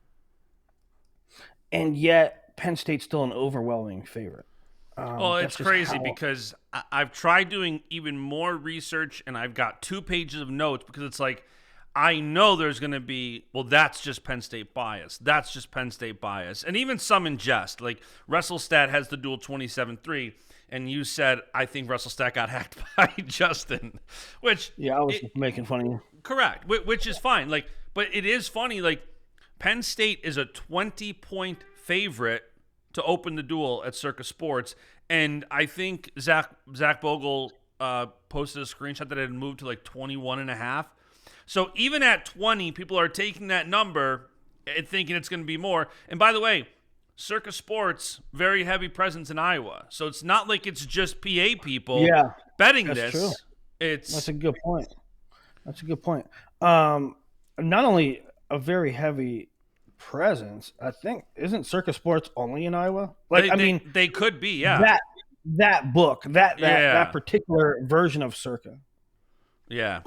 And yet, Penn State's still an overwhelming favorite. Well, it's crazy because I've tried doing even more research, and I've got 2 pages of notes because it's like I know there's going to be, well, that's just Penn State bias. That's just Penn State bias. And even some in jest. Like, WrestleStat has the duel 27-3, and you said, I think WrestleStat got hacked by Justin, which... Yeah, I was making fun of you. Correct, which is fine. Like, but it is funny, like, Penn State is a 20-point favorite to open the duel at Circa Sports, and I think Zach Bogle posted a screenshot that it had moved to like 21.5. So even at 20, people are taking that number and thinking it's going to be more. And by the way, Circa Sports, very heavy presence in Iowa. So it's not like it's just PA people betting that's this. True. That's a good point. That's a good point. Not only a very heavy presence, I think, isn't Circa Sports only in Iowa? Like, they could be, yeah. That book, that particular version of Circa. Yeah.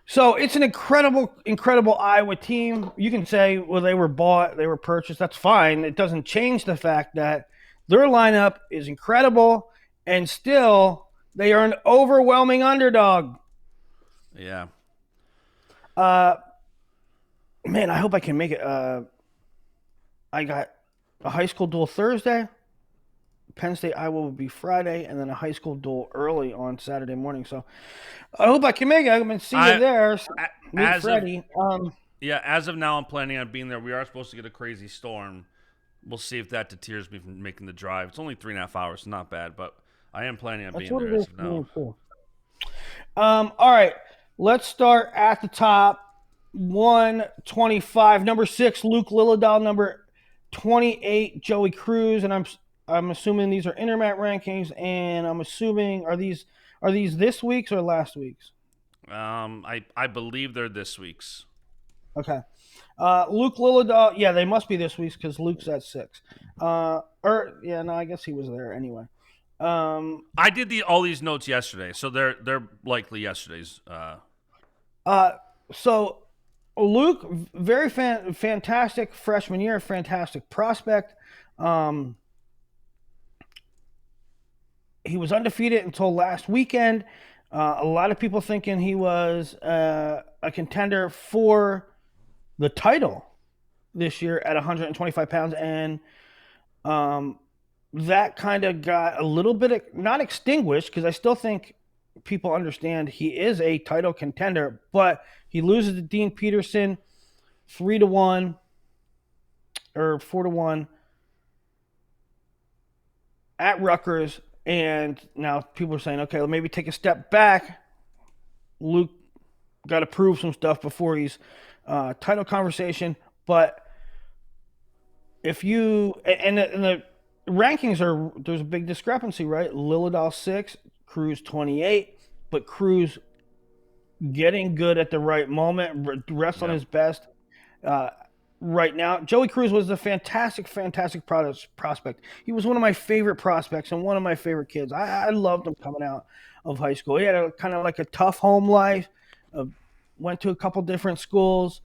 So it's an incredible Iowa team. You can say, well, they were bought, they were purchased. That's fine. It doesn't change the fact that their lineup is incredible, and still they are an overwhelming underdog. Yeah. Man, I hope I can make it. I got a high school duel Thursday. Penn State, Iowa will be Friday, and then a high school duel early on Saturday morning. So I hope I can make it. I'm going to see you there. Meet Freddie. As of now, I'm planning on being there. We are supposed to get a crazy storm. We'll see if that deters me from making the drive. It's only 3.5 hours. It's not bad, but I am planning on being there as of now. Cool. All right. Let's start at the top. 125. Number 6, Luke Lilledahl. Number 28, Joey Cruz. And I'm assuming these are intermat rankings, and I'm assuming are these this week's or last week's? I believe they're this week's. Okay. Luke Lilledahl, yeah, they must be this week's because Luke's at 6. I guess he was there anyway. I did all these notes yesterday, so they're likely yesterday's. So Luke, very fantastic freshman year, fantastic prospect. He was undefeated until last weekend. A lot of people thinking he was a contender for the title this year at 125 pounds, and that kind of got a little bit not extinguished, because I still think people understand he is a title contender, but he loses to Dean Peterson 3-1 or 4-1 at Rutgers. And now people are saying, okay, well, maybe take a step back. Luke got to prove some stuff before he's title conversation. But if you and the rankings there's a big discrepancy, right? Lilledahl 6, Cruz 28, but Cruz getting good at the right moment, wrestling his best. Right now, Joey Cruz was a fantastic prospect. He was one of my favorite prospects and one of my favorite kids. I loved him coming out of high school. He had a kind of like a tough home life. Went to a couple different schools.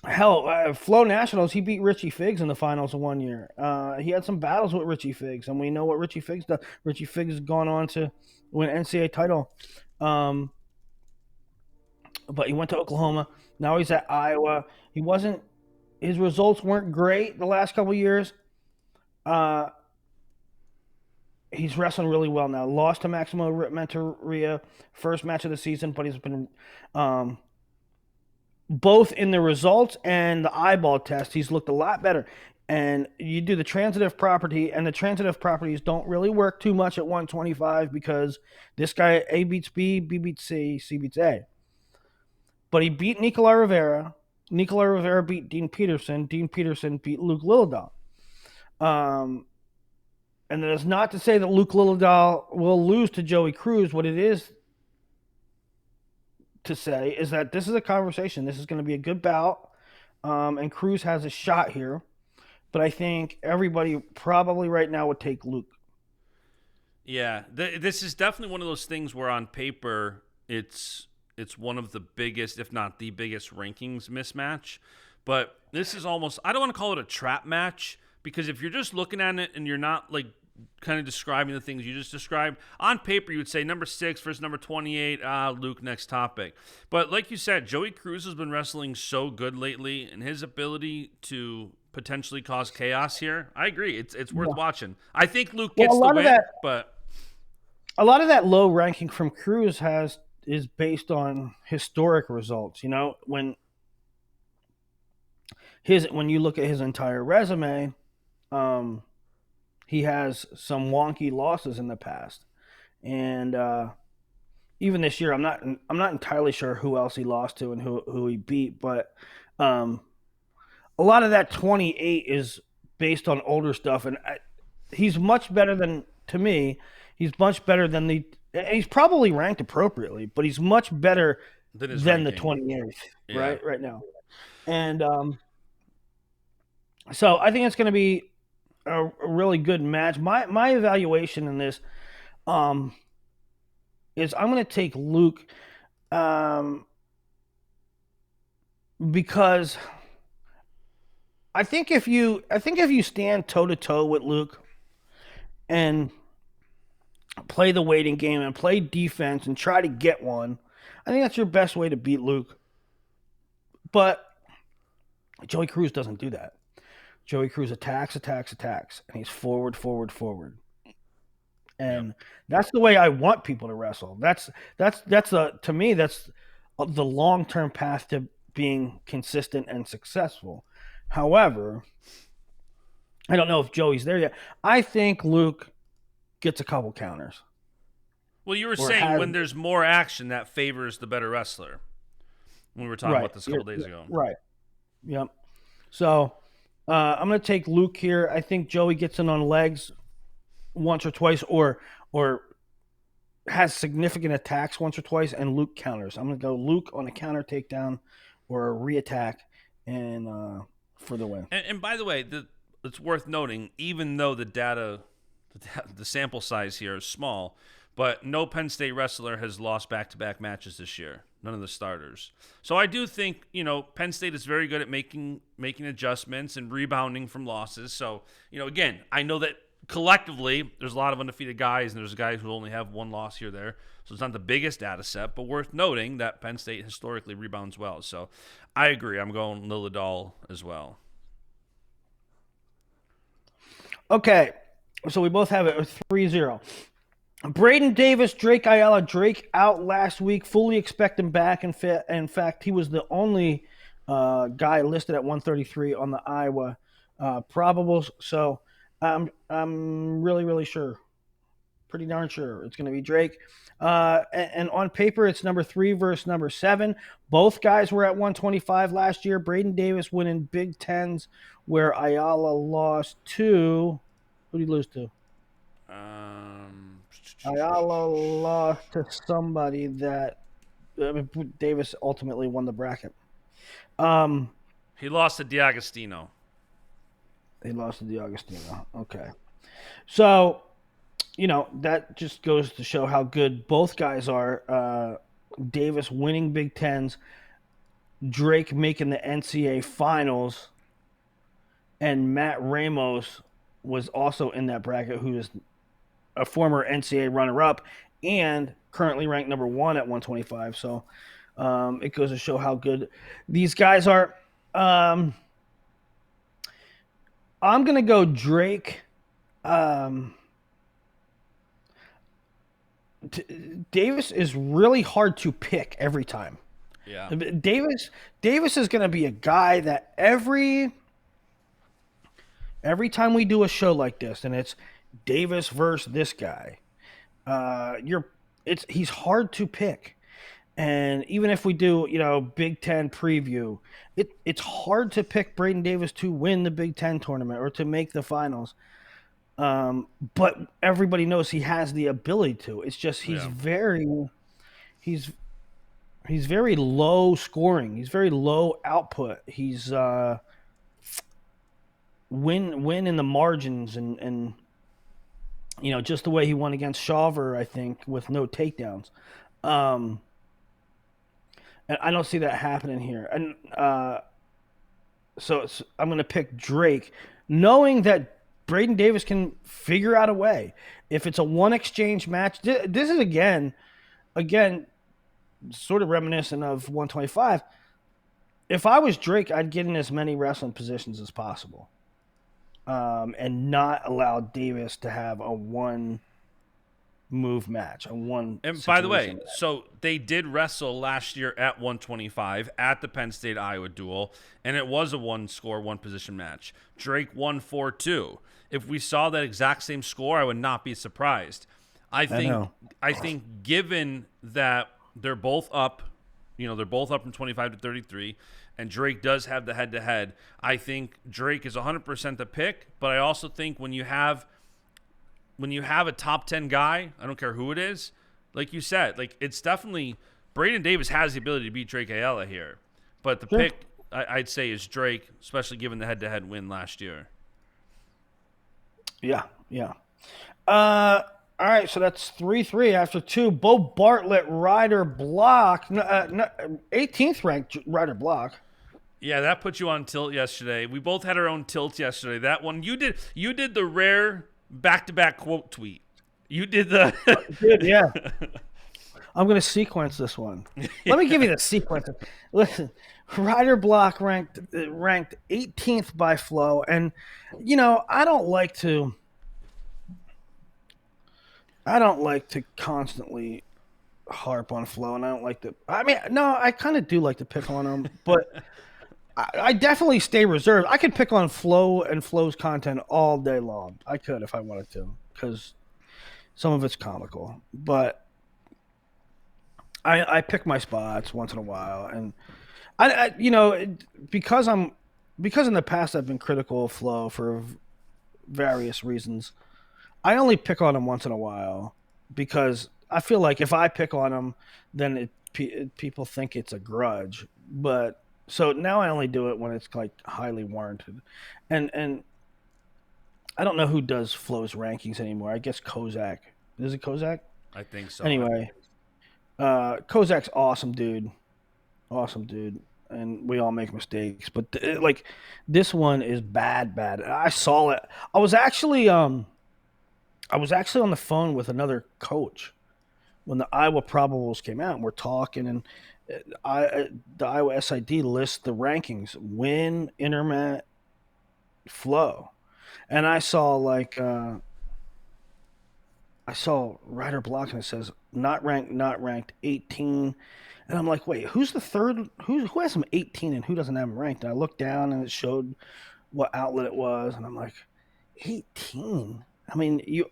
Hell, Flow Nationals, he beat Richie Figs in the finals of one year. He had some battles with Richie Figs, and we know what Richie Figs does. Richie Figs has gone on to win an NCAA title. But he went to Oklahoma. Now he's at Iowa. His results weren't great the last couple of years. He's wrestling really well now. Lost to Maximo Renteria first match of the season, but he's been both in the results and the eyeball test. He's looked a lot better. And you do the transitive property, and the transitive properties don't really work too much at 125 because this guy, A beats B, B beats C, C beats A. But he beat Nikolai Rivera. Nikolai Rivera beat Dean Peterson. Dean Peterson beat Luke Lilledahl. And that is not to say that Luke Lilledahl will lose to Joey Cruz. What it is to say is that this is a conversation. This is going to be a good bout. And Cruz has a shot here. But I think everybody probably right now would take Luke. Yeah, this is definitely one of those things where on paper it's one of the biggest, if not the biggest, rankings mismatch. But this is almost, I don't want to call it a trap match, because if you're just looking at it and you're not like kind of describing the things you just described. On paper, you would say number 6 versus number 28. Luke, next topic. But like you said, Joey Cruz has been wrestling so good lately, and his ability to potentially cause chaos here, I agree. It's worth watching. I think Luke gets the win, but a lot of that low ranking from Cruz is based on historic results. You know, when you look at his entire resume, he has some wonky losses in the past, and even this year, I'm not entirely sure who else he lost to and who he beat, but a lot of that 28 is based on older stuff, and he's much better than, to me, he's much better than he's probably ranked appropriately, but he's much better than the 28th, right now. And so I think it's going to be a really good match. My evaluation in this is I'm going to take Luke because I think if you stand toe to toe with Luke and play the waiting game and play defense and try to get one, I think that's your best way to beat Luke. But Joey Cruz doesn't do that. Joey Cruz attacks, and he's forward. And that's the way I want people to wrestle. That's to me, that's the long-term path to being consistent and successful. However, I don't know if Joey's there yet. I think Luke gets a couple counters. Well, you were saying when there's more action, that favors the better wrestler. When we were talking about this a couple days ago. Right. Yep. So I'm going to take Luke here. I think Joey gets in on legs once or twice, or has significant attacks once or twice, and Luke counters. I'm going to go Luke on a counter takedown or a re-attack and for the win. And by the way, it's worth noting, even though the sample size here is small, but no Penn State wrestler has lost back-to-back matches this year. None of the starters. So I do think, Penn State is very good at making adjustments and rebounding from losses. So, again, I know that collectively there's a lot of undefeated guys, and there's guys who only have one loss here or there. So it's not the biggest data set, but worth noting that Penn State historically rebounds well. So I agree. I'm going Lilledahl as well. Okay. So we both have it 3-0. Braeden Davis, Drake Ayala. Drake out last week. Fully expect him back. In fact, he was the only guy listed at 133 on the Iowa probables. So I'm really, really sure. Pretty darn sure it's going to be Drake. And on paper, it's number 3 versus number 7. Both guys were at 125 last year. Braeden Davis winning Big Tens, where Ayala lost to. Who did he lose to? Ayala lost to somebody that Davis ultimately won the bracket. He lost to D'Agostino. Okay. So, that just goes to show how good both guys are. Davis winning Big Tens, Drake making the NCAA finals, and Matt Ramos was also in that bracket, who is a former NCAA runner-up and currently ranked number 1 at 125. So it goes to show how good these guys are. I'm going to go Drake. Davis is really hard to pick every time. Yeah. Davis is going to be a guy that every time we do a show like this, and it's Davis versus this guy, he's hard to pick. And even if we do, Big Ten preview, it's hard to pick Braeden Davis to win the Big Ten tournament or to make the finals. But everybody knows he has the ability to. It's just he's very low scoring. He's very low output. He's win in the margins and just the way he won against Shawver, I think, with no takedowns. And I don't see that happening here. And so I'm going to pick Drake, knowing that Braeden Davis can figure out a way. If it's a one exchange match, this is again, sort of reminiscent of 125. If I was Drake, I'd get in as many wrestling positions as possible, and not allow Davis to have a one move match, a one. And by the way, match. so they did wrestle last year at 125 at the Penn State Iowa duel, and it was a one score, one position match. Drake won 4-2. If we saw that exact same score, I would not be surprised. I think given that they're both up, they're both up from 25 to 33, and Drake does have the head-to-head, I think Drake is 100% the pick, but I also think when you have a top 10 guy, I don't care who it is, like you said, like it's definitely Braeden Davis has the ability to beat Drake Ayala here. But the pick I'd say is Drake, especially given the head-to-head win last year. Yeah. All right, so that's 3-3 after 2. Beau Bartlett, Ryder block, 18th ranked Ryder block. Yeah, that put you on tilt yesterday. We both had our own tilts yesterday. That one you did the rare back-to-back quote tweet. You did the yeah. I'm going to sequence this one. Let me give you the sequence. Listen, Ryder block ranked 18th by Flow, and I don't like to constantly harp on Flow, and I don't like to. I mean, no, I kind of do like to pick on him, but I definitely stay reserved. I could pick on Flow and Flow's content all day long. I could if I wanted to, because some of it's comical. But I pick my spots once in a while, and because in the past I've been critical of Flow for various reasons. I only pick on him once in a while because I feel like if I pick on him, then people think it's a grudge. But so now I only do it when it's like highly warranted, and I don't know who does Flow's rankings anymore. I guess Kasak. Is it Kasak? I think so. Anyway, Kozak's awesome dude, and we all make mistakes. But this one is bad. I saw it. I was actually on the phone with another coach when the Iowa probables came out, and we're talking, and the Iowa SID lists the rankings: win, intermat, Flow, and I saw Ryder block, and it says not ranked 18, and I'm like, wait, who's the third? Who has him 18 and who doesn't have him ranked? And I looked down, and it showed what outlet it was, and I'm like, 18. I mean, you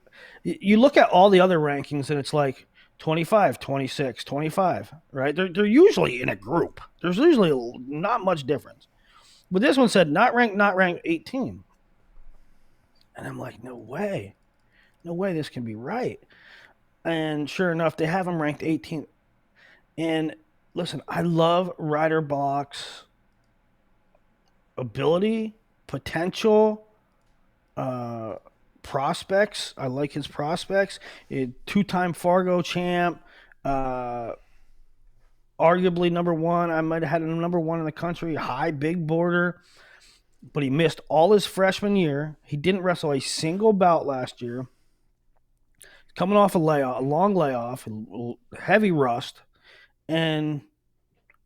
look at all the other rankings, and it's like 25, 26, 25, right? They're usually in a group. There's usually not much difference. But this one said not ranked 18. And I'm like, no way this can be right. And sure enough, they have him ranked 18. And listen, I love Ryder Block's ability, potential, prospects. I like his prospects. Two-time Fargo champ, arguably number one. I might have had him number one in the country. High, big border. But he missed all his freshman year. He didn't wrestle a single bout last year. Coming off a long layoff, heavy rust, and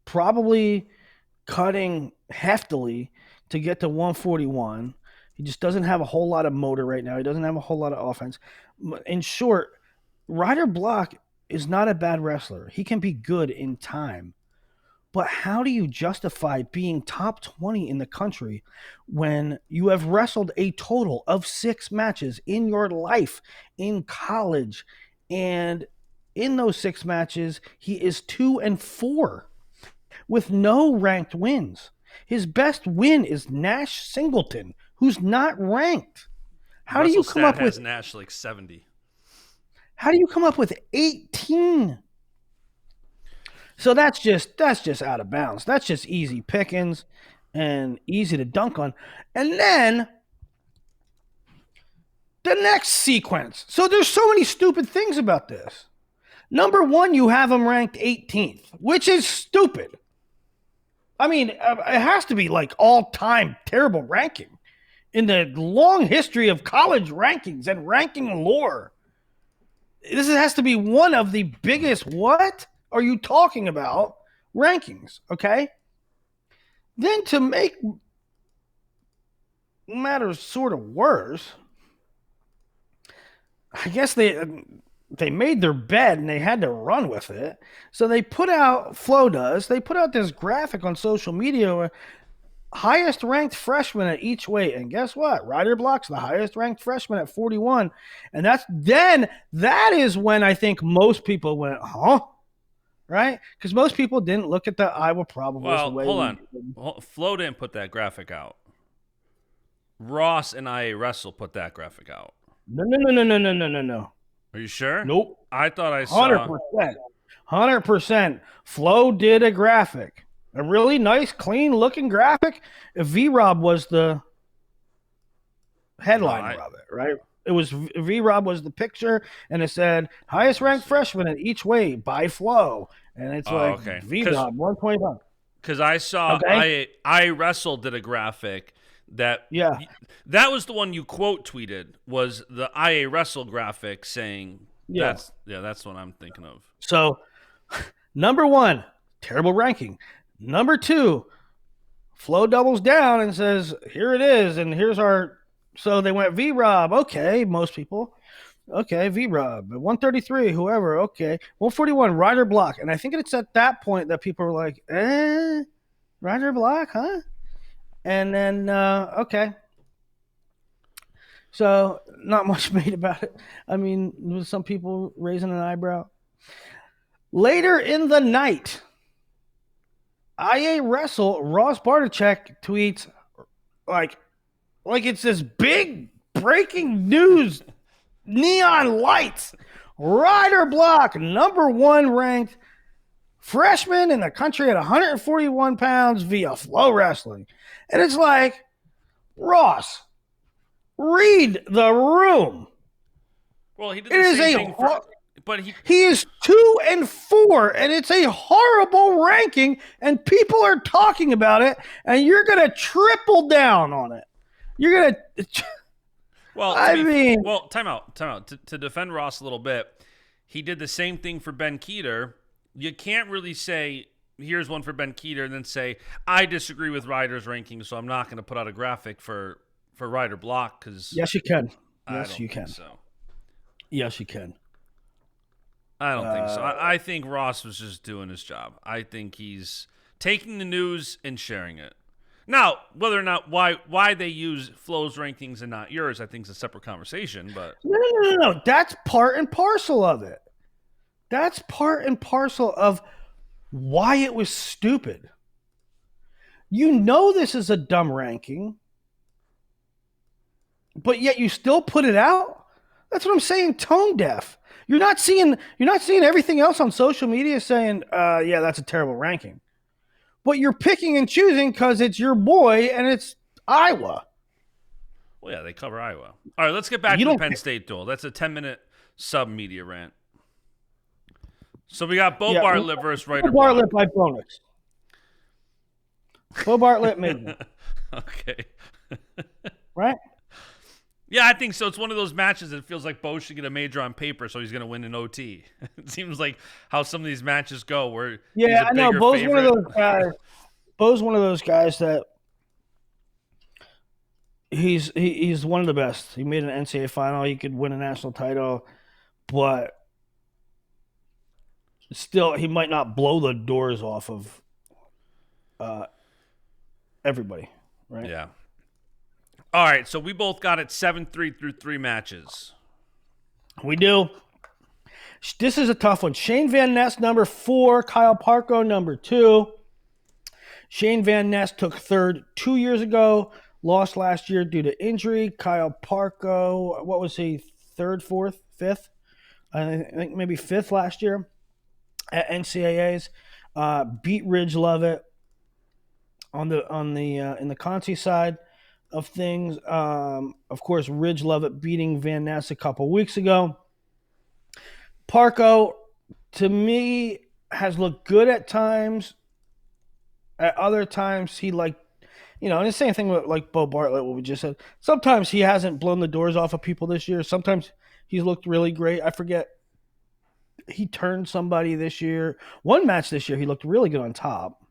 probably cutting heftily to get to 141. He just doesn't have a whole lot of motor right now. He doesn't have a whole lot of offense. In short, Ryder Block is not a bad wrestler. He can be good in time. But how do you justify being top 20 in the country when you have wrestled a total of 6 matches in your life in college? And in those 6 matches, he is 2-4 with no ranked wins. His best win is Nash Singleton, who's not ranked. How do you come up with Nash like 70? How do you come up with 18? So that's just out of bounds. That's just easy pickings and easy to dunk on. And then the next sequence. So there's so many stupid things about this. Number one, you have him ranked 18th, which is stupid. I mean, it has to be like all-time terrible ranking. in the long history of college rankings and ranking lore. This has to be one of the biggest, what are you talking about, rankings, okay? Then to make matters sort of worse, I guess they made their bed and they had to run with it. So they put out, they put out this graphic on social media where highest ranked freshman at each weight. And guess what? Ryder Block's the highest ranked freshman at 41. And that is when I think most people went, huh? Right? Because most people didn't look at the Iowa probables. Well, hold on. Flo didn't put that graphic out. Ross and IA Wrestle put that graphic out. No. Are you sure? Nope. I thought I saw 100%. Flo did a graphic. A really nice, clean-looking graphic. V-Rob was the headliner of it, right? It was V-Rob was the picture, and it said, highest-ranked freshman at each weight by Flo. And it's V-Rob, 125. Because I saw I Wrestle did a graphic that was the one you quote tweeted, was the IA Wrestle graphic saying that's what I'm thinking of. So, number one, terrible ranking. Number two, Flo doubles down and says, here it is, and here's our... So they went V-Rob, okay, most people. Okay, V-Rob, 133, whoever, okay. 141, Ryder Block. And I think it's at that point that people were like, Ryder Block, huh? And then, okay. So, not much made about it. I mean, with some people raising an eyebrow. Later in the night, IA Wrestle, Ross Bartachek tweets like it's this big breaking news, neon lights. Ryder Block, number one ranked freshman in the country at 141 pounds via Flow Wrestling. And it's like, Ross, read the room. Well, he did the same thing but he is 2-4, and it's a horrible ranking, and people are talking about it, and you're going to triple down on it. You're going to... Well, time out. To defend Ross a little bit, he did the same thing for Ben Kueter. You can't really say, here's one for Ben Kueter, and then say, I disagree with Ryder's ranking, so I'm not going to put out a graphic for Ryder Block. Because yes, you can. Yes, you can. So. Yes, you can. I don't think so. I think Ross was just doing his job. I think he's taking the news and sharing it. Now, whether or not why they use Flo's rankings and not yours, I think is a separate conversation. But no. That's part and parcel of it. That's part and parcel of why it was stupid. You know this is a dumb ranking, but yet you still put it out. That's what I'm saying. Tone deaf. You're not seeing everything else on social media saying, yeah, that's a terrible ranking. But you're picking and choosing because it's your boy and it's Iowa. Well, yeah, they cover Iowa. All right, let's get back to the Penn State duel. That's a 10-minute sub-media rant. So we got Beau Bartlett versus Ryder. Beau Bartlett by bonus. Beau Bartlett made Okay. Right? Yeah, I think so. It's one of those matches that feels like Beau should get a major on paper, so he's going to win an OT. It seems like how some of these matches go. Where I know Beau's one of those guys. Beau's one of those guys that he's one of the best. He made an NCAA final. He could win a national title, but still, he might not blow the doors off of everybody. Right? Yeah. All right, so we both got it 7-3 through 3 matches. We do. This is a tough one. Shane Van Ness, number 4. Kyle Parco, number 2. Shane Van Ness took third 2 years ago. Lost last year due to injury. Kyle Parco, what was he? Third, fourth, fifth? I think maybe fifth last year at NCAAs. Beat Ridge Lovett in the Conti side of things. Of course, Ridge Lovett beating Van Ness a couple weeks ago. Parco, to me, has looked good at times. At other times, And the same thing with like Beau Bartlett, what we just said. Sometimes he hasn't blown the doors off of people this year. Sometimes he's looked really great. I forget. He turned somebody this year. One match this year, he looked really good on top.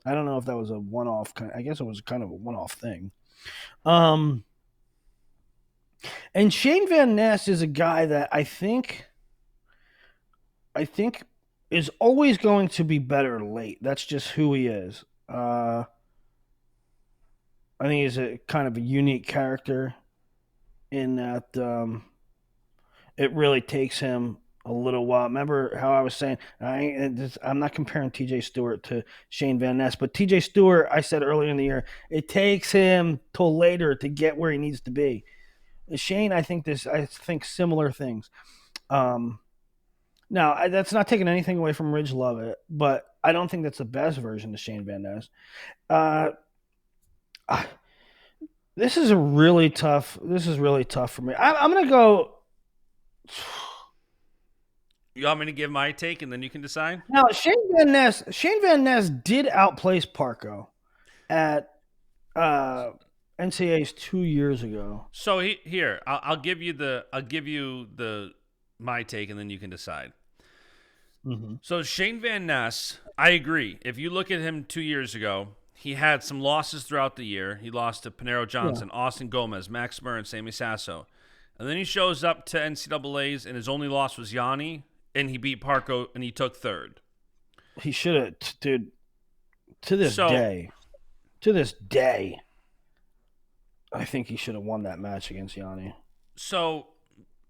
I don't know if that was a one-off. I guess it was kind of a one-off thing. And Shane Van Ness is a guy that I think is always going to be better late. That's just who he is. I think he's a kind of a unique character in that it really takes him a little while. Remember how I was saying, I'm not comparing TJ Stewart to Shane Van Ness, but TJ Stewart, I said earlier in the year, it takes him till later to get where he needs to be. Shane, I think similar things. Now, that's not taking anything away from Ridge Lovett, but I don't think that's the best version of Shane Van Ness. This is really tough for me. I'm going to go. You want me to give my take and then you can decide? Now, Shane Van Ness did outplace Parco at NCAAs 2 years ago. So here, I'll give you my take and then you can decide. Mm-hmm. So Shane Van Ness, I agree. If you look at him 2 years ago, he had some losses throughout the year. He lost to Panero Johnson, Austin Gomez, Max Murr, and Sammy Sasso. And then he shows up to NCAAs, and his only loss was Yanni, and he beat Parco, and he took third. He should have, dude. To this day, I think he should have won that match against Yanni. So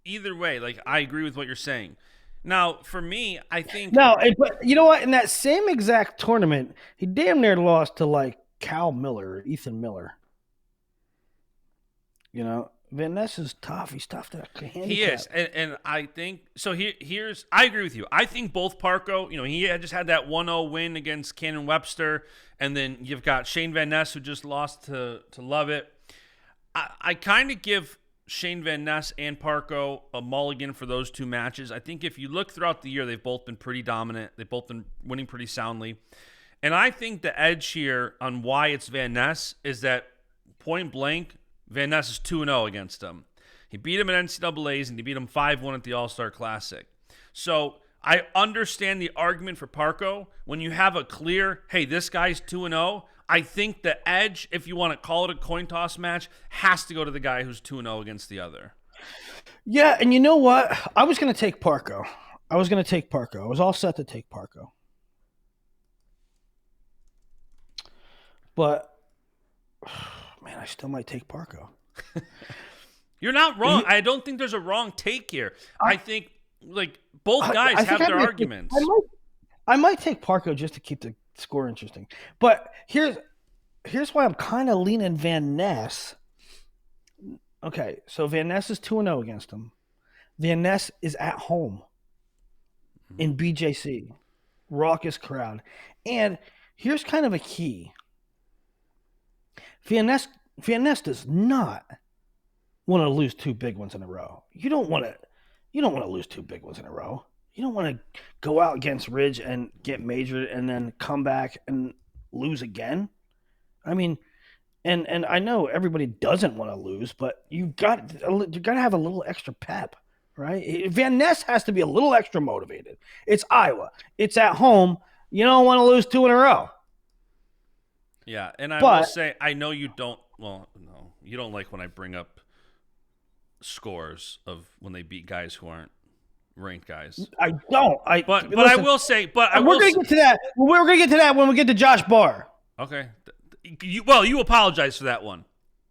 either way, like, I agree with what you're saying. Now, for me, I think... No, but you know what? In that same exact tournament, he damn near lost to, like, Cal Miller, or Ethan Miller. Van Ness is tough. He's tough to handicap. He is, and I think... So here's... I agree with you. I think both Parco, he had just had that 1-0 win against Cannon Webster, and then you've got Shane Van Ness, who just lost to Lovett. I kind of give Shane Van Ness and Parco a mulligan for those two matches. I think if you look throughout the year, they've both been pretty dominant. They've both been winning pretty soundly. And I think the edge here on why it's Van Ness is that point blank, Van Ness is 2-0 against him. He beat him at NCAAs and he beat him 5-1 at the All-Star Classic. So I understand the argument for Parco. When you have a clear, hey, this guy's 2-0, I think the edge, if you want to call it a coin toss match, has to go to the guy who's 2-0 against the other. Yeah, and you know what? I was going to take Parco. I was all set to take Parco. But, man, I still might take Parco. You're not wrong. I don't think there's a wrong take here. I think, like, both guys have their arguments. I might take Parco just to keep the score interesting. But here's why I'm kind of leaning Van Ness. Okay, so Van Ness is 2-0 against him. Van Ness is at home in BJC. Raucous crowd. And here's kind of a key. Van Ness does not want to lose two big ones in a row. You don't want to lose two big ones in a row. You don't want to go out against Ridge and get majored and then come back and lose again. I mean, and I know everybody doesn't want to lose, but you got to have a little extra pep, right? Van Ness has to be a little extra motivated. It's Iowa. It's at home. You don't want to lose two in a row. Yeah, and will say, I know you don't. Well, no, you don't like when I bring up scores of when they beat guys who aren't ranked guys. I don't. But listen, I will say. But we're going to get to that. We're going to get to that when we get to Josh Barr. Okay. You apologize for that one.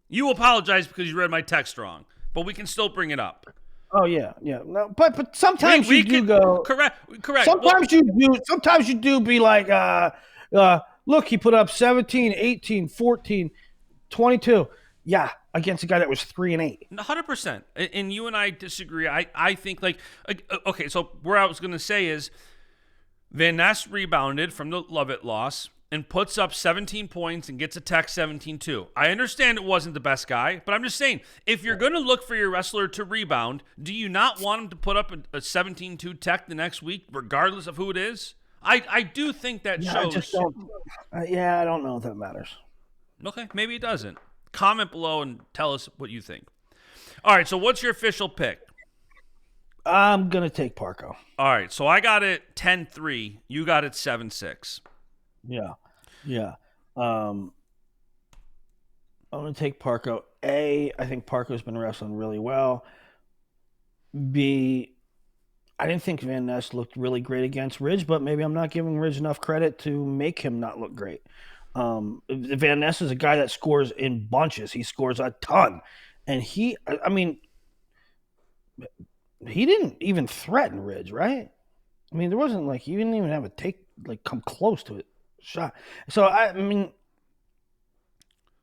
You apologize because you read my text wrong. But we can still bring it up. Oh yeah. No, but sometimes you do go correct. Sometimes you do be like, look, he put up 17, 18, 14, 22. Yeah, against a guy that was 3-8. 100%. And you and I disagree. I think okay. So where I was going to say is, Van Ness rebounded from the Lovett loss and puts up 17 points and gets a tech 17-2. I understand it wasn't the best guy, but I'm just saying, if you're going to look for your wrestler to rebound, do you not want him to put up a 17-2 tech the next week, regardless of who it is? I do think that shows. I just don't. I don't know if that matters. Okay, maybe it doesn't. Comment below and tell us what you think. All right, so what's your official pick? I'm going to take Parco. All right, so I got it 10-3. You got it 7-6. Yeah. I'm going to take Parco. A, I think Parco's been wrestling really well. B, I didn't think Van Ness looked really great against Ridge, but maybe I'm not giving Ridge enough credit to make him not look great. Van Ness is a guy that scores in bunches. He scores a ton. And he didn't even threaten Ridge, right? I mean, there wasn't like, he didn't even have a take, like, come close to it shot. So,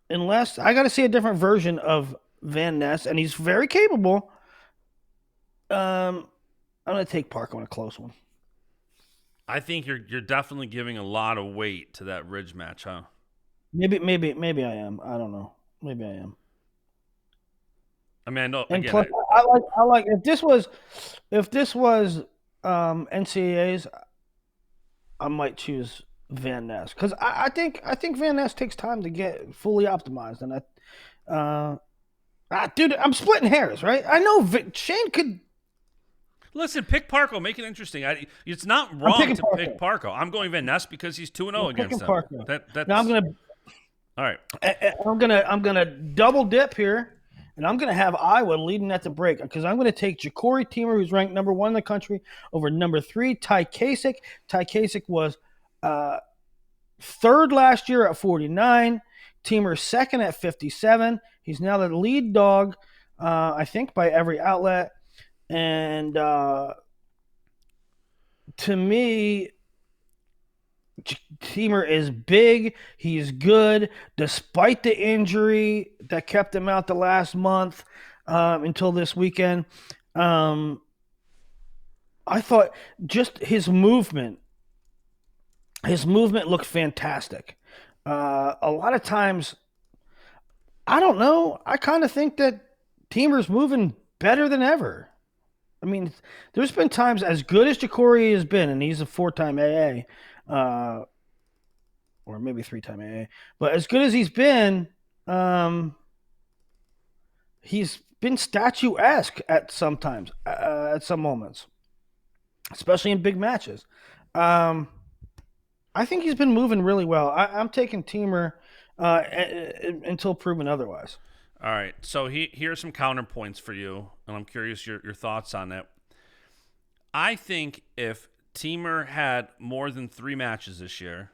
unless I got to see a different version of Van Ness, and he's very capable, I'm going to take Parco in a close one. I think you're definitely giving a lot of weight to that Ridge match, huh? Maybe I am. I don't know. Maybe I am. I mean, I know. And Again, plus, I like if this was NCAAs, I might choose Van Ness because I think Van Ness takes time to get fully optimized, and dude, I'm splitting hairs, right? I know Shane could. Listen, pick Parco. Make it interesting. It's not wrong to pick Parco. I'm going Van Ness because he's 2-0 against them. Now I'm gonna. All right. I'm gonna double dip here, and I'm gonna have Iowa leading at the break because I'm gonna take Jacori Teemer, who's ranked number 1 in the country, over number 3 Ty Kasak. Ty Kasak was third last year at 49. Teemer second at 57. He's now the lead dog, I think, by every outlet. And to me, Teemer is big. He's good, despite the injury that kept him out the last month until this weekend. I thought just his movement looked fantastic. A lot of times, I don't know. I kind of think that Teemer's moving better than ever. I mean, there's been times as good as Jacori has been, and he's a 4-time AA, or maybe 3-time AA, but as good as he's been statuesque at some moments, especially in big matches. I think he's been moving really well. I'm taking Teemer until proven otherwise. All right, so here's some counterpoints for you, and I'm curious your thoughts on it. I think if Teemer had more than 3 matches this year,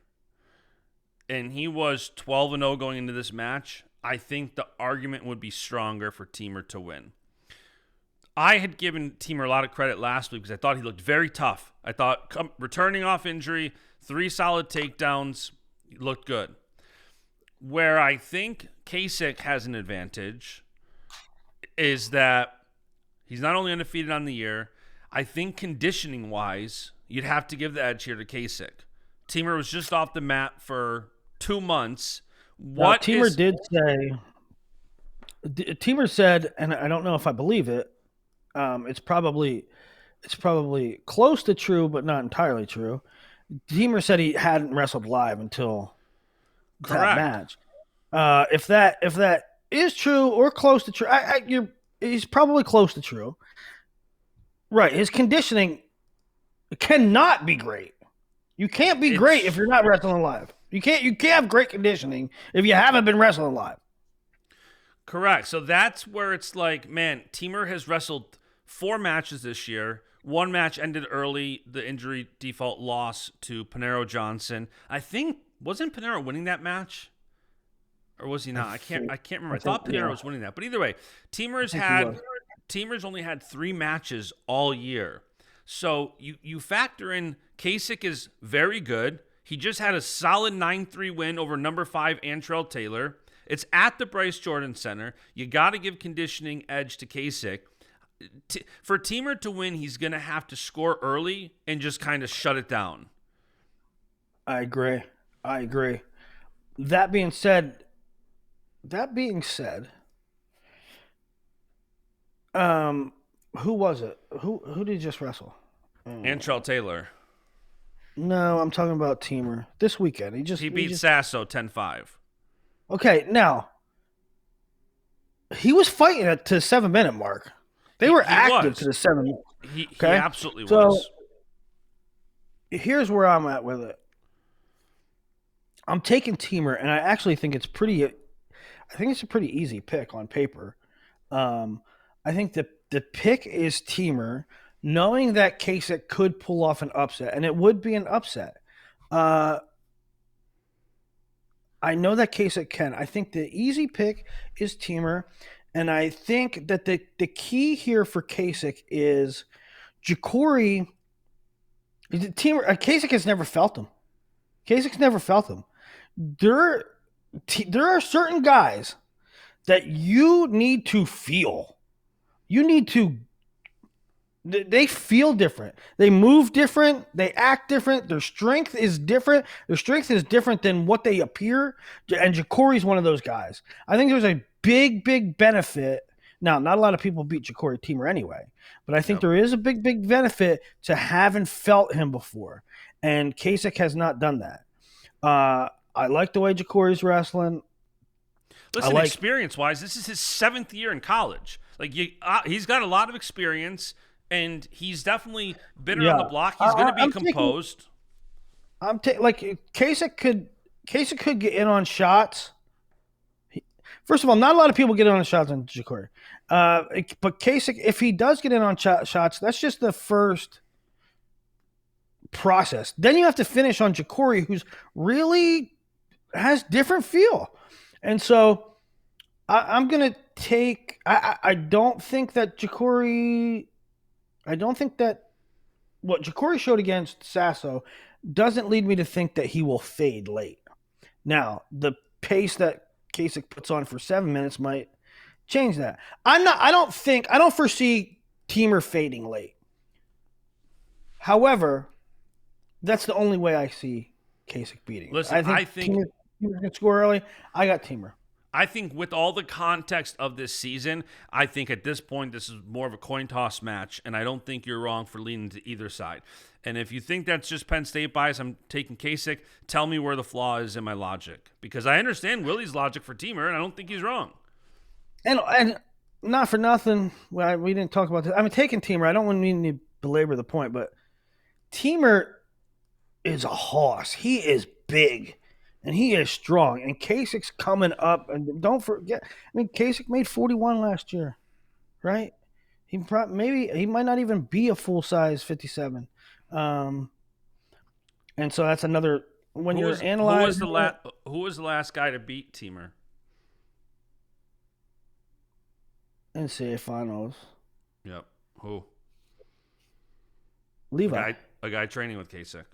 and he was 12-0 going into this match, I think the argument would be stronger for Teemer to win. I had given Teemer a lot of credit last week because I thought he looked very tough. I thought returning off injury, 3 solid takedowns, he looked good. Where I think Kasak has an advantage is that he's not only undefeated on the year, I think conditioning-wise, you'd have to give the edge here to Kasak. Teemer was just off the mat for 2 months. Teemer said, and I don't know if I believe it, it's probably close to true, but not entirely true. Teemer said he hadn't wrestled live until that match. If that is true or close to true, he's probably close to true. Right, his conditioning cannot be great. You can't be great if you're not wrestling live. You can't have great conditioning if you haven't been wrestling live. Correct. So that's where it's like, man, Teemer has wrestled 4 matches this year. 1 match ended early, the injury default loss to Panero Johnson. I think, wasn't Panero winning that match? Or was he not? I can't remember. I thought Panero was winning that. But either way, Teemer's only had 3 matches all year. So you factor in Kasak is very good. He just had a solid 9-3 win over number 5 Antrell Taylor. It's at the Bryce Jordan Center. You got to give conditioning edge to Kasak. For Teemer to win, he's going to have to score early and just kind of shut it down. I agree. That being said, who was it? Who did he just wrestle? Antrell Taylor. No, I'm talking about Teemer this weekend. He beat Sasso 10-5. Okay, now he was fighting it to the 7-minute mark. They were He active to was. the 7. He Okay, absolutely so was. here's where I'm at with it. I'm taking Teemer, and I actually think it's pretty. I think it's a pretty easy pick on paper. I think the pick is Teemer, knowing that Kasich could pull off an upset, and it would be an upset. Uh, I know that Kasich can. I think the easy pick is Teemer, and I think that the key here for Kasich is Jacori. Teemer Kasich has never felt him. Kasich's never felt him. There, there are certain guys that you need to feel. You need to. They feel different. They move different. They act different. Their strength is different. Their strength is different than what they appear. And Jacori's one of those guys. I think there's a big benefit. Now, not a lot of people beat Jacori Teemer anyway, but I think Yep. there is a big benefit to having felt him before. And Kasich has not done that. I like the way Jacori's wrestling. Listen, experience-wise, this is his 7th year in college. Like he's got a lot of experience, and he's definitely been around the block. He's going to be composed. Kasich could get in on shots. First of all, not a lot of people get in on shots on Jacori. But Kasich, if he does get in on shots, that's just the first process. Then you have to finish on Jacori, who's really has different feel. And so I'm going to take – I don't think that Jacori – I don't think that what Jacori showed against Sasso doesn't lead me to think that he will fade late. Now, the pace that Kasich puts on for 7 minutes might change that. I don't foresee Teemer fading late. However, that's the only way I see Kasich beating. Listen, I think Teemer can score early. I got Teemer. I think with all the context of this season, I think at this point this is more of a coin toss match, and I don't think you're wrong for leaning to either side. And if you think that's just Penn State bias, I'm taking Kasich. Tell me where the flaw is in my logic, because I understand Willie's logic for Teemer, and I don't think he's wrong. And not for nothing, we didn't talk about this. I'm taking Teemer. I don't want to belabor the point, but Teemer is a hoss. He is big. And he is strong. And Kasich's coming up. And don't forget, Kasich made 41 last year, right? He might not even be a full size 57. And so that's another when you're analyzing. Who was the last guy to beat Teemer? NCAA finals. Yep. Who? Levi. A guy training with Kasich.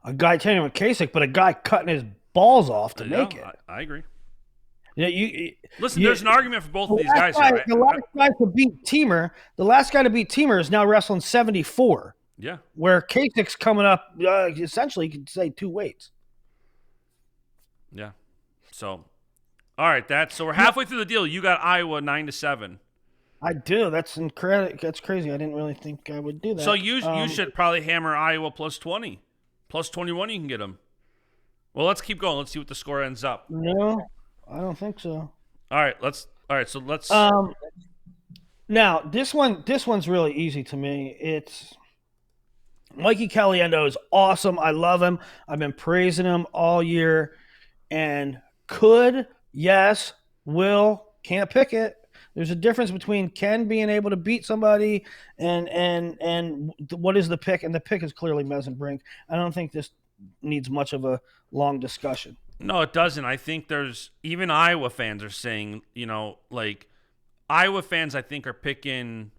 A guy training with Kasich, but a guy cutting his balls off to make it. I agree. Yeah, listen, there's an argument for both of these guys. Right? The last guy to beat Teemer is now wrestling 74. Yeah. Where Kasich's coming up, essentially, you could say 2 weights. Yeah. So, all right, so we're halfway through the deal. You got Iowa 9-7. I do. That's incredible. That's crazy. I didn't really think I would do that. So you should probably hammer Iowa plus 20. Plus 21, you can get them. Well, let's keep going. Let's see what the score ends up. No, I don't think so. All right, so let's. Now this one's really easy to me. It's Mikey Caliendo is awesome. I love him. I've been praising him all year. And yes, will, can't pick it. There's a difference between Ken being able to beat somebody and what is the pick, and the pick is clearly Mesenbrink. I don't think this needs much of a long discussion. No, it doesn't. I think even Iowa fans are saying, Iowa fans I think are picking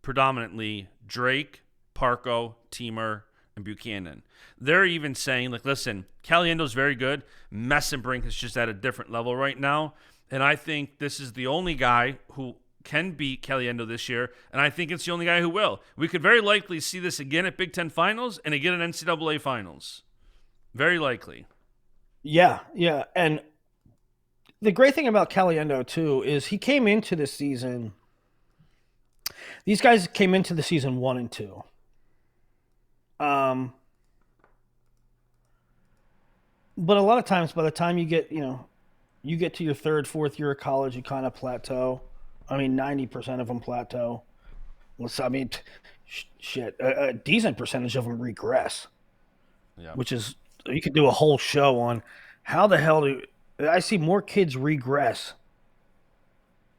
predominantly Drake, Parco, Teemer, and Buchanan. They're even saying, listen, Caliendo's very good. Mesenbrink is just at a different level right now. And I think this is the only guy who can beat Caliendo this year, and I think it's the only guy who will. We could very likely see this again at Big Ten Finals and again at NCAA Finals. Very likely. Yeah. And the great thing about Caliendo, too, is he came into the season – these guys came into the season 1-2. But a lot of times by the time you get, you get to your third, fourth year of college, you kind of plateau. I mean, 90% of them plateau. I mean, shit, a decent percentage of them regress. Yeah. Which is, you could do a whole show on how the hell do I see more kids regress.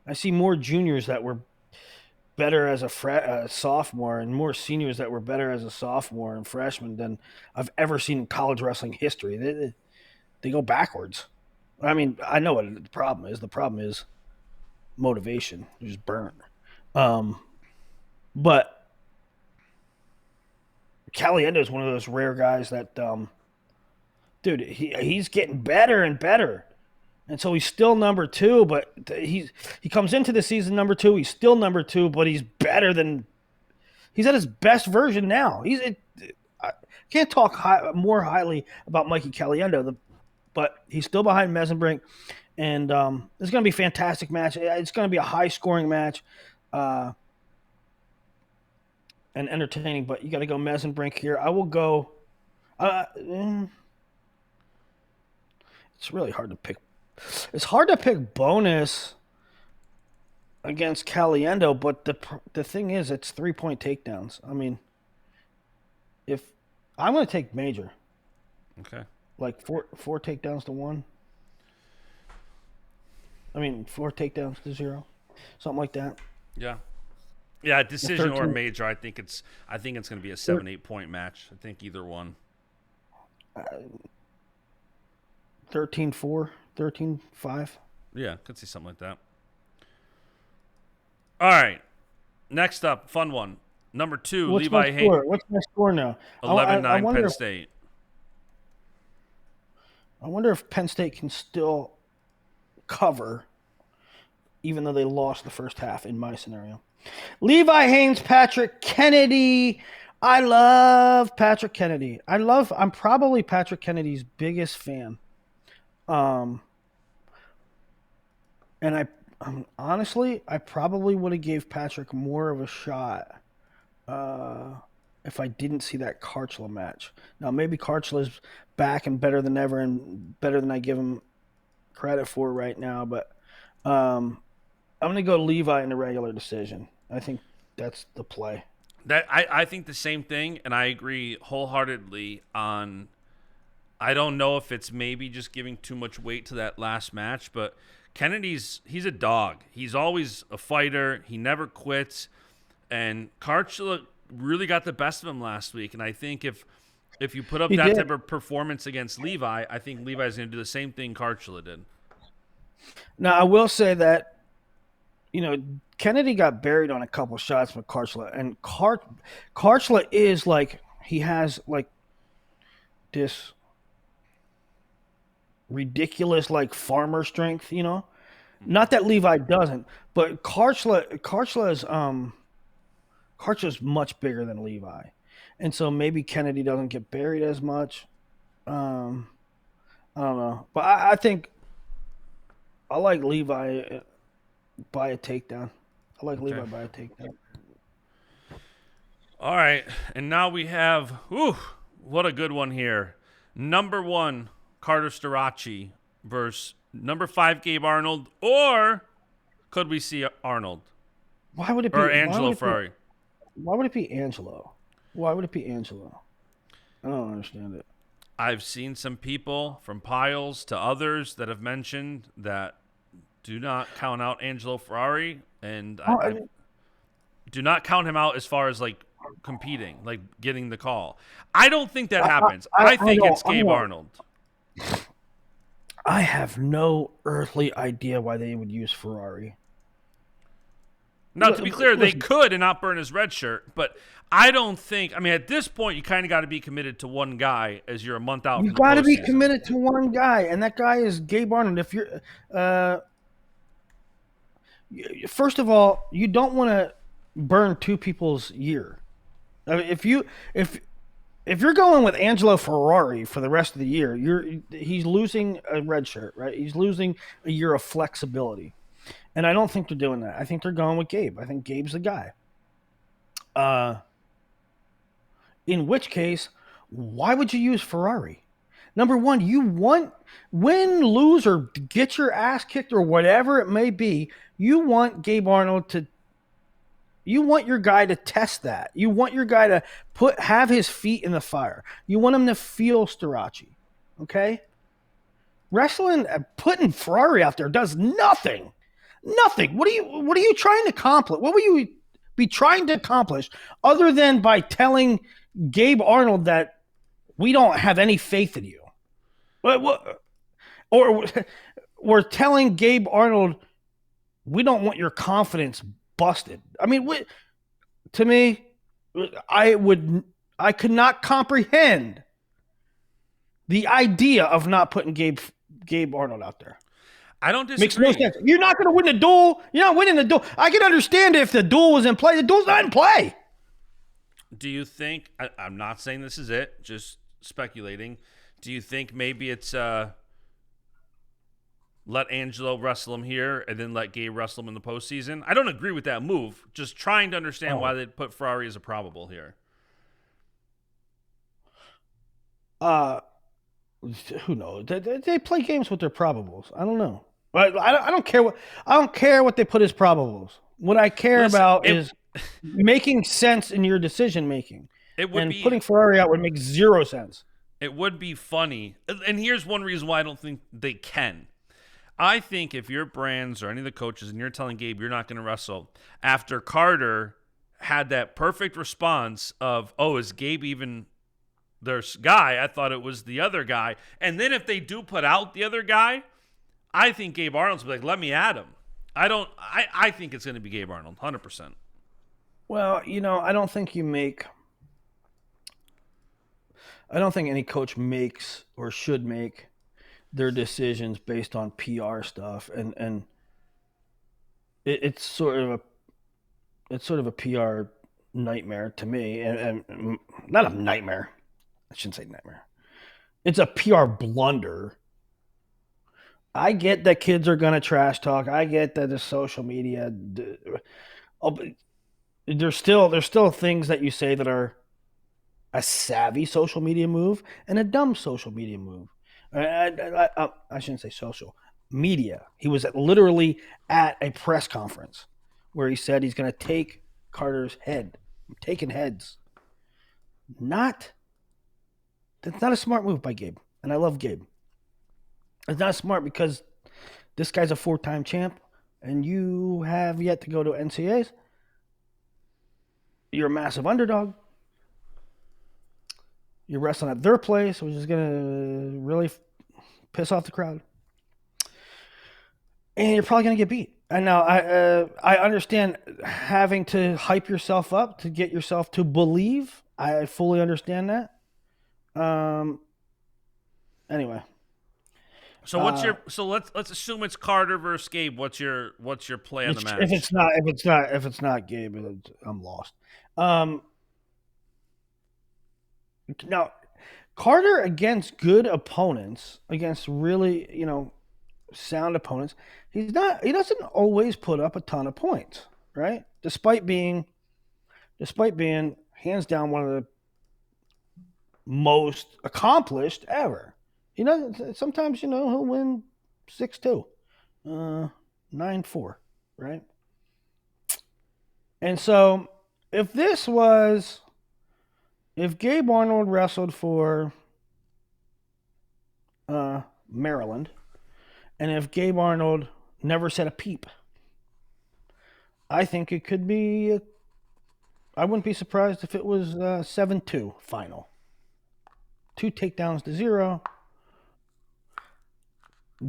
I see more juniors that were better as a sophomore and more seniors that were better as a sophomore and freshman than I've ever seen in college wrestling history. They go backwards. I mean, I know what the problem is. The problem is motivation. You're just burnt. But Caliendo is one of those rare guys that, dude, he's getting better and better. And so he's still number 2, but he comes into the season number 2. He's still number 2, but he's better than he's at his best version now. I can't talk more highly about Mikey Caliendo, but he's still behind Mesenbrink, and it's going to be a fantastic match. It's going to be a high-scoring match and entertaining, but you got to go Mesenbrink here. I will go it's really hard to pick. It's hard to pick bonus against Caliendo, but the thing is, it's 3-point takedowns. I mean, if I'm going to take major, Okay. like four takedowns to 1. I mean, 4 takedowns to 0, something like that. Yeah. Yeah, decision or major. I think it's going to be a 7-8 point match. I think either one. 13-4, 13-5. Yeah, could see something like that. All right. Next up, fun one. Number 2, What's Levi my Haines. score? What's my score now? 11-9 Penn State. I wonder if Penn State can still cover, even though they lost the first half in my scenario. Levi Haines, Patrick Kennedy. I love Patrick Kennedy. I'm probably Patrick Kennedy's biggest fan. And honestly, I probably would have gave Patrick more of a shot if I didn't see that Karchla match. Now, maybe Karchla's back and better than ever and better than I give him credit for right now, but I'm going to go Levi in the regular decision. I think that's the play. I think the same thing, and I agree wholeheartedly on. I don't know if it's maybe just giving too much weight to that last match, but he's a dog. He's always a fighter. He never quits, and Karchla really got the best of him last week. And I think if you put up that type of performance against Levi, I think Levi's going to do the same thing Karchla did. Now, I will say that, Kennedy got buried on a couple shots with Karchla, and Karchla is like, he has like this ridiculous like farmer strength, Not that Levi doesn't, but Karchla's much bigger than Levi, and so maybe Kennedy doesn't get buried as much. I don't know, but I think I like Levi by a takedown. Levi by a takedown. All right, and now we have, what a good one here. Number 1, Carter Starocci versus number 5, Gabe Arnold, or could we see Arnold? Why would it be Angelo Ferrari? Why would it be Angelo? Why would it be Angelo? I don't understand it. I've seen some people from Piles to others that have mentioned that do not count out Angelo Ferrari, and I do not count him out as far as like competing, like getting the call. I don't think that happens. I think it's Gabe Arnold. I have no earthly idea why they would use Ferrari. Now, to be clear, they could and not burn his red shirt, but I don't think. I mean, at this point, you kind of got to be committed to one guy as you're a month out. You got to be committed to one guy, and that guy is Gabe Arnold. If you're, first of all, you don't want to burn 2 people's year. I mean, if you're going with Angelo Ferrari for the rest of the year, he's losing a red shirt, right? He's losing a year of flexibility. And I don't think they're doing that. I think they're going with Gabe. I think Gabe's the guy. In which case, why would you use Ferrari? Number one, you want win, lose, or get your ass kicked or whatever it may be. You want Gabe Arnold to. You want your guy to test that. You want your guy to have his feet in the fire. You want him to feel Starocci. Okay? Wrestling, putting Ferrari out there does nothing. Nothing. What are you trying to accomplish? What will you be trying to accomplish other than by telling Gabe Arnold that we don't have any faith in you? Or we're telling Gabe Arnold we don't want your confidence busted. I mean, to me, I could not comprehend the idea of not putting Gabe Arnold out there. I don't disagree. Makes no sense. You're not going to win the duel. You're not winning the duel. I can understand if the duel was in play. The duel's not in play. Do you think, I'm not saying this is it, just speculating. Do you think maybe it's let Angelo wrestle him here and then let Gabe wrestle him in the postseason? I don't agree with that move. Just trying to understand why they put Ferrari as a probable here. Who knows? They play games with their probables. I don't know. I don't care what they put as probables. What I care about is making sense in your decision making. Putting Ferrari out would make zero sense. It would be funny. And here's one reason why I don't think they can. I think if your brands or any of the coaches and you're telling Gabe you're not going to wrestle, after Carter had that perfect response of, oh, is Gabe even their guy? I thought it was the other guy. And then if they do put out the other guy, I think Gabe Arnold's be like, let me at him. I think it's going to be Gabe Arnold, 100%. Well, I don't think any coach makes or should make their decisions based on PR stuff, and it's sort of a PR nightmare to me, and not a nightmare. I shouldn't say nightmare. It's a PR blunder. I get that kids are gonna trash talk. I get that the social media. There's still things that you say that are a savvy social media move and a dumb social media move. I shouldn't say social media. He was literally at a press conference where he said he's going to take Carter's head. I'm taking heads. That's not a smart move by Gabe. And I love Gabe. It's not smart because this guy's a 4-time champ and you have yet to go to NCAAs. You're a massive underdog. You're wrestling at their place, which is going to really piss off the crowd. And you're probably going to get beat. And now I understand having to hype yourself up to get yourself to believe. I fully understand that. Anyway. So let's assume it's Carter versus Gabe. What's your play on the match? If it's not Gabe, I'm lost. Now, Carter against good opponents, against really, sound opponents, he doesn't always put up a ton of points, right? Despite being hands down one of the most accomplished ever. Sometimes, he'll win 6-2, 9-4, right? And so if Gabe Arnold wrestled for Maryland, and if Gabe Arnold never said a peep, I think it could be. I wouldn't be surprised if it was 7-2 final. 2 takedowns to 0.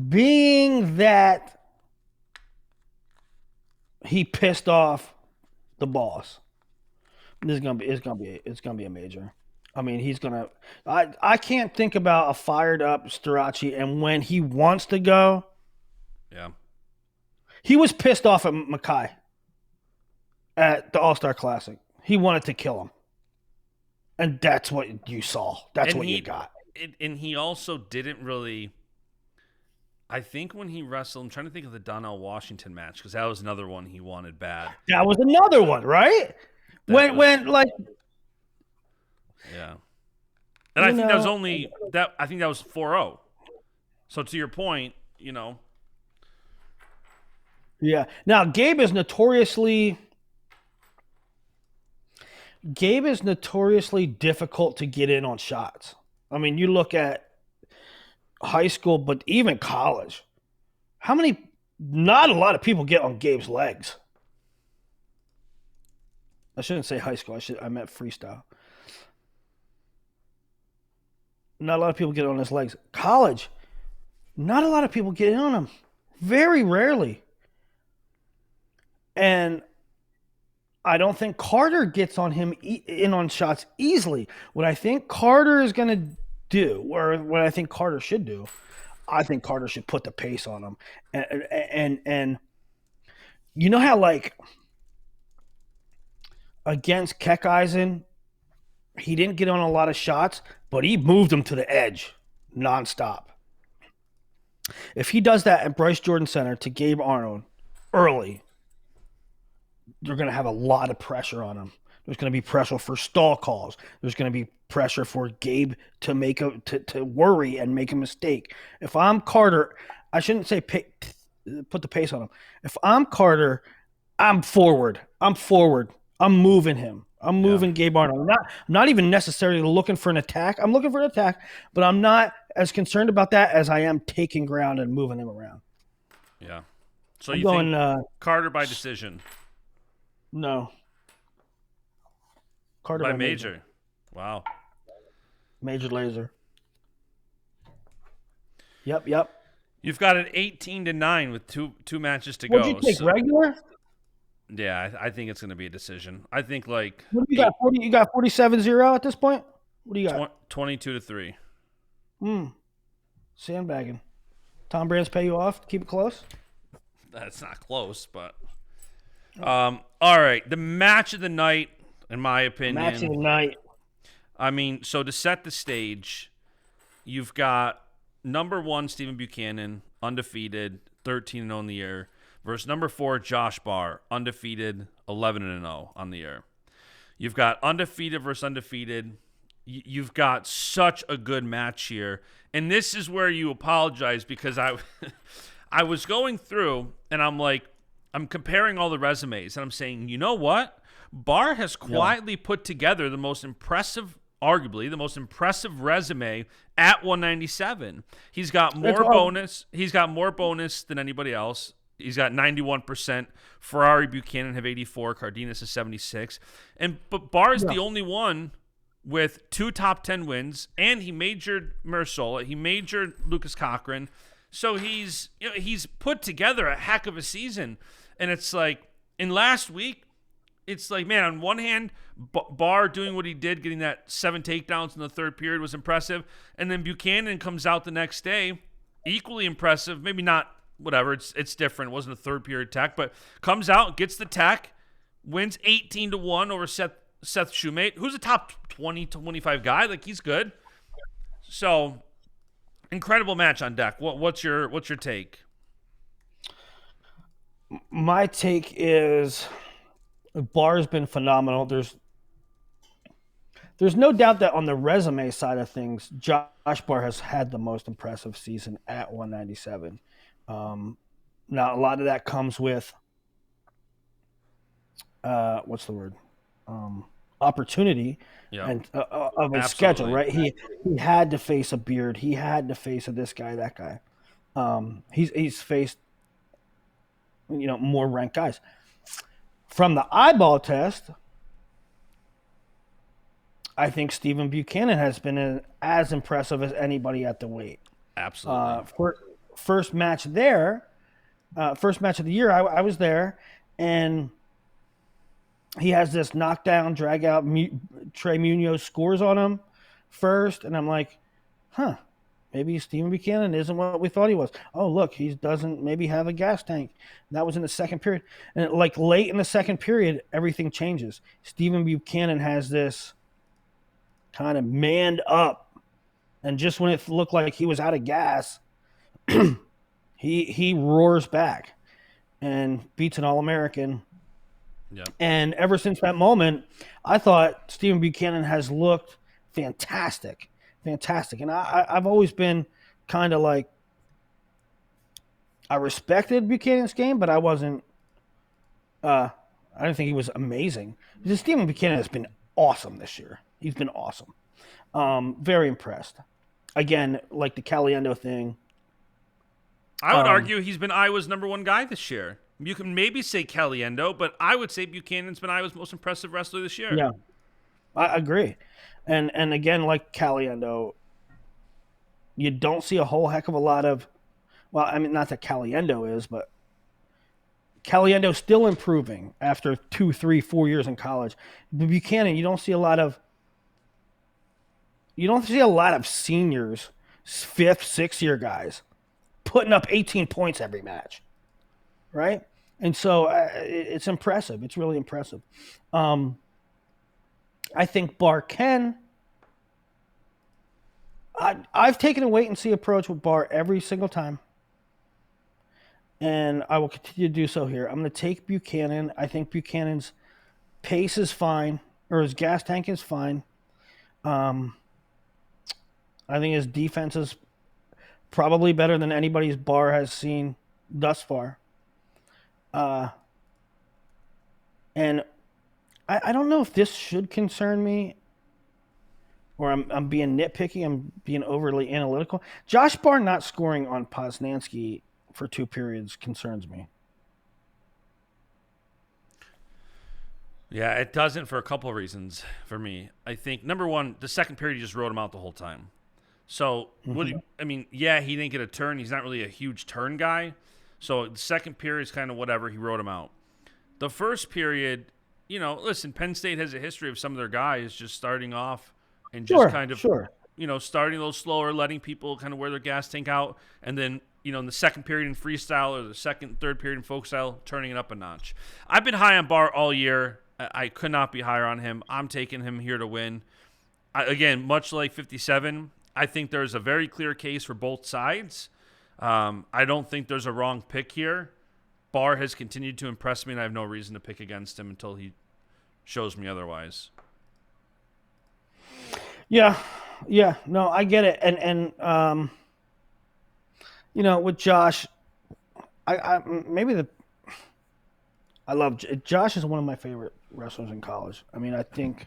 Being that he pissed off the boss. It's gonna be a major. I mean, I can't think about a fired up Starocci, and when he wants to go, yeah, he was pissed off at Mikey at the All-Star Classic. He wanted to kill him, and that's what you saw. That's what you got. And he also didn't really. I think when he wrestled, I'm trying to think of the Donnell Washington match because that was another one he wanted bad. That was another one, right? Yeah. And I think that was only that. I think that was 4-0. So to your point, Yeah. Now Gabe is notoriously difficult to get in on shots. I mean, you look at high school, but even college. Not a lot of people get on Gabe's legs. I shouldn't say high school. I meant freestyle. Not a lot of people get on his legs. College, not a lot of people get in on him. Very rarely. And I don't think Carter gets on him in on shots easily. What I think Carter is going to do, or what I think Carter should do, I think Carter should put the pace on him. And you know how, like, against Keckeisen, he didn't get on a lot of shots, but he moved him to the edge nonstop. If he does that at Bryce Jordan Center to Gabe Arnold early, they're going to have a lot of pressure on him. There's going to be pressure for stall calls. There's going to be pressure for Gabe to to worry and make a mistake. If I'm Carter, I shouldn't say put the pace on him. If I'm Carter, I'm forward. I'm moving him. I'm moving Gabe Arnold. I'm not even necessarily looking for an attack. I'm looking for an attack, but I'm not as concerned about that as I am taking ground and moving him around. Yeah. So you think Carter by decision? No. Carter by major. Wow. Major laser. Yep. You've got an 18-9 with two matches to go. Would you take regular? Yeah, I think it's going to be a decision. I think like what do you got? 40. You got 47-0 at this point. What do you got? 22-3. Sandbagging. Tom Brands pay you off? Keep it close. That's not close, but all right. The match of the night, in my opinion. Match of the night. I mean, so to set the stage, you've got number 1 Stephen Buchanan, undefeated, 13-0 in the year. Versus number 4, Josh Barr, undefeated, 11-0 on the year. You've got undefeated versus undefeated. You've got such a good match here. And this is where you apologize because I was going through and I'm comparing all the resumes and I'm saying, you know what? Barr has quietly put together arguably the most impressive resume at 197. He's got more bonus. He's got more bonus than anybody else. He's got 91%. Ferrari, Buchanan have 84. Cardenas is 76. But Barr is the only one with 2 top 10 wins, and he majored Mersola. He majored Lucas Cochran. So he's put together a heck of a season. And it's like, in last week, it's like, man, on one hand, Barr doing what he did, getting that 7 takedowns in the third period was impressive. And then Buchanan comes out the next day, equally impressive. Maybe not. Whatever, it's different. It wasn't a third period tech, but comes out, gets the tech, wins 18-1 over Seth Shoemate, who's a top 20 to 25 guy. Like, he's good. So, incredible match on deck. What's your take? My take is Barr's been phenomenal. There's no doubt that on the resume side of things, Josh Barr has had the most impressive season at 197. Now, a lot of that comes with opportunity and of his schedule, right? He had to face a Beard. He had to face this guy, that guy. He's faced more ranked guys. From the eyeball test, I think Stephen Buchanan has been as impressive as anybody at the weight. Absolutely. First match of the year, I was there, and he has this knockdown, drag out. Trey Munoz scores on him first, and I'm like, maybe Stephen Buchanan isn't what we thought he was. Oh, look, he doesn't maybe have a gas tank. And that was in the second period. And like late in the second period, everything changes. Stephen Buchanan has this kind of manned up, and just when it looked like he was out of gas, he roars back and beats an All-American. Yep. And ever since that moment, I thought Stephen Buchanan has looked fantastic. fantastic. And I've always been kind of like, I respected Buchanan's game, but I wasn't. I didn't think he was amazing. Just Stephen Buchanan has been awesome this year. He's been awesome. Very impressed. Again, like the Caliendo thing. I would argue he's been Iowa's number one guy this year. You can maybe say Caliendo, but I would say Buchanan's been Iowa's most impressive wrestler this year. Yeah, I agree. And again, like Caliendo, you don't see a whole heck of a lot of. Well, I mean, not that Caliendo is, but Caliendo's still improving after 2, 3, 4 years in college. But Buchanan, you don't see a lot of seniors, 5th, 6th year guys putting up 18 points every match, right? And so it's impressive. It's really impressive. I think Barr can. I've taken a wait and see approach with Barr every single time, and I will continue to do so here. I'm going to take Buchanan. I think Buchanan's pace is fine, or his gas tank is fine. I think his defense is probably better than anybody's Barr has seen thus far. And I don't know if this should concern me, or I'm being nitpicky, I'm being overly analytical. Josh Barr not scoring on Poznansky for 2 periods concerns me. Yeah, it doesn't for a couple of reasons for me. I think, number one, the second period, you just wrote him out the whole time. So, he didn't get a turn. He's not really a huge turn guy. So, the second period is kind of whatever. He wrote him out. The first period, listen, Penn State has a history of some of their guys just starting off and just starting a little slower, letting people kind of wear their gas tank out. And then, in the second period in freestyle or the second, third period in folk style, turning it up a notch. I've been high on Barr all year. I could not be higher on him. I'm taking him here to win. Again, much like 57, I think there's a very clear case for both sides. I don't think there's a wrong pick here. Barr has continued to impress me, and I have no reason to pick against him until he shows me otherwise. Yeah, no, I get it. And with Josh, I love Josh is one of my favorite wrestlers in college. I mean, I think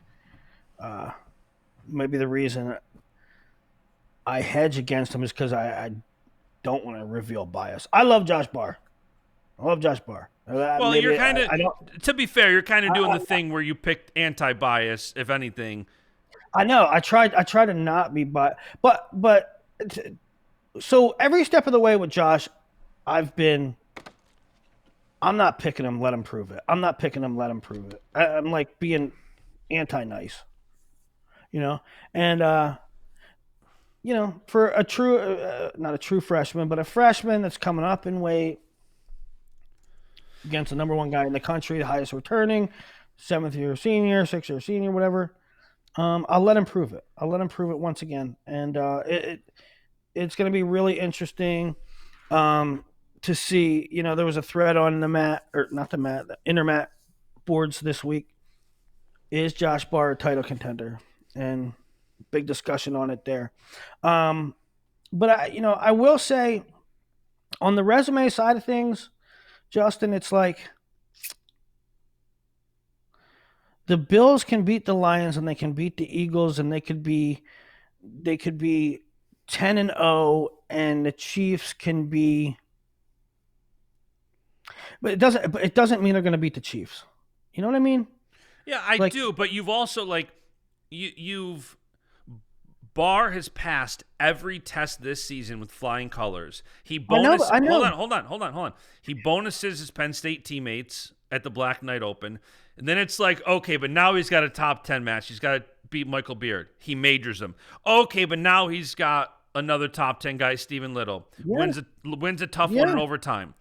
maybe the reason I hedge against him is because I don't want to reveal bias. I love Josh Barr. Well, you're kind of, to be fair, you're kind of doing the thing where you picked anti-bias, if anything. I know. I try to not be biased, but so every step of the way with Josh, I'm not picking him. Let him prove it. I'm not picking him. Let him prove it. I'm like being anti-nice, and for a true, not a true freshman, but a freshman that's coming up in weight against the number one guy in the country, the highest returning, 7th-year senior, 6th-year senior, whatever. I'll let him prove it. I'll let him prove it once again, and it's going to be really interesting to see. There was a thread on the intermat boards this week. Is Josh Barr a title contender? And big discussion on it there. But I will say, on the resume side of things, Justin, it's like the Bills can beat the Lions and they can beat the Eagles and they could be 10-0, and the Chiefs can be. But it doesn't mean they're going to beat the Chiefs. You know what I mean? Yeah, I do. But you've also you've. Barr has passed every test this season with flying colors. He bonus. I know. Hold on. He bonuses his Penn State teammates at the Black Knight Open, and then it's like, okay, but now he's got a top 10 match. He's got to beat Michael Beard. He majors him. Okay, but now he's got another top 10 guy, Stephen Little, wins a tough one in overtime.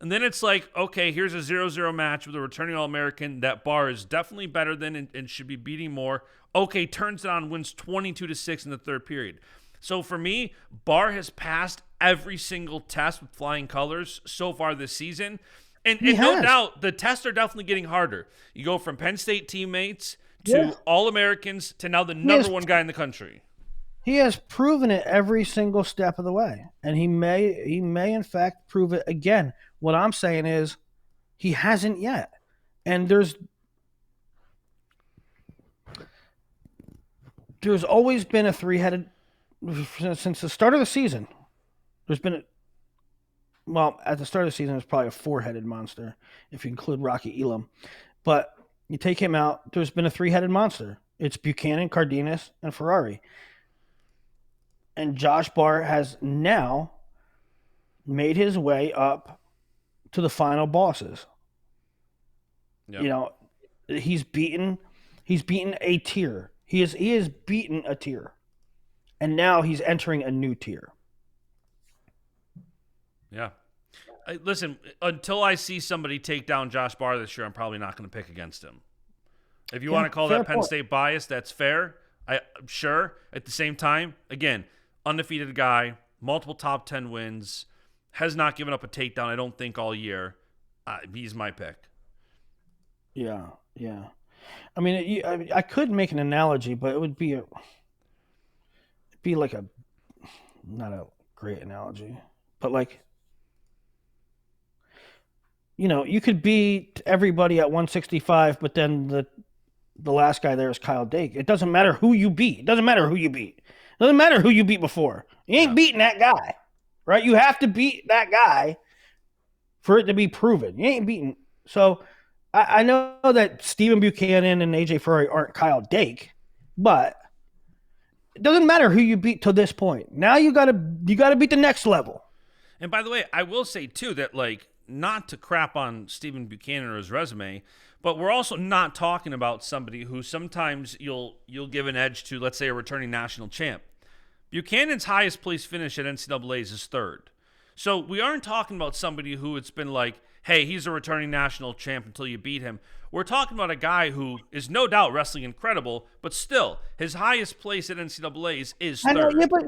And then it's like, okay, here's a 0-0 match with a returning All-American that Barr is definitely better than and should be beating more. Okay, turns it on, wins 22-6 in the third period. So for me, Barr has passed every single test with flying colors so far this season. And no doubt, the tests are definitely getting harder. You go from Penn State teammates to All-Americans to now the number one guy in the country. He has proven it every single step of the way, and he may in fact prove it again. What I'm saying is he hasn't yet, and there's always been a three-headed since the start of the season. There's been at the start of the season, it's probably a four-headed monster if you include Rocky Elam, but you take him out, there's been a three-headed monster. It's Buchanan, Cardenas, and Ferrari. And Josh Barr has now made his way up to the final bosses. Yep. You know, he's beaten a tier. He has beaten a tier. And now he's entering a new tier. Yeah. Listen, until I see somebody take down Josh Barr this year, I'm probably not going to pick against him. If you want to call that Penn State bias, that's fair. I'm sure. At the same time, again, undefeated guy, multiple top 10 wins, has not given up a takedown, I don't think, all year. He's my pick. Yeah. I mean, I could make an analogy, but it would be like not a great analogy, but like, you know, you could beat everybody at 165, but then the last guy there is Kyle Dake. It doesn't matter who you beat. It doesn't matter who you beat before. You ain't beating that guy, right? You have to beat that guy for it to be proven. You ain't beating. So I know that Stephen Buchanan and AJ Ferrari aren't Kyle Dake, but it doesn't matter who you beat to this point. Now you gotta beat the next level. And by the way, I will say too that, like, not to crap on Stephen Buchanan or his resume, but we're also not talking about somebody who sometimes you'll give an edge to, let's say, a returning national champ. Buchanan's highest place finish at NCAA's is third. So we aren't talking about somebody who it's been like, hey, he's a returning national champ until you beat him. We're talking about a guy who is no doubt wrestling incredible, but still, his highest place at NCAA's is third. I know, but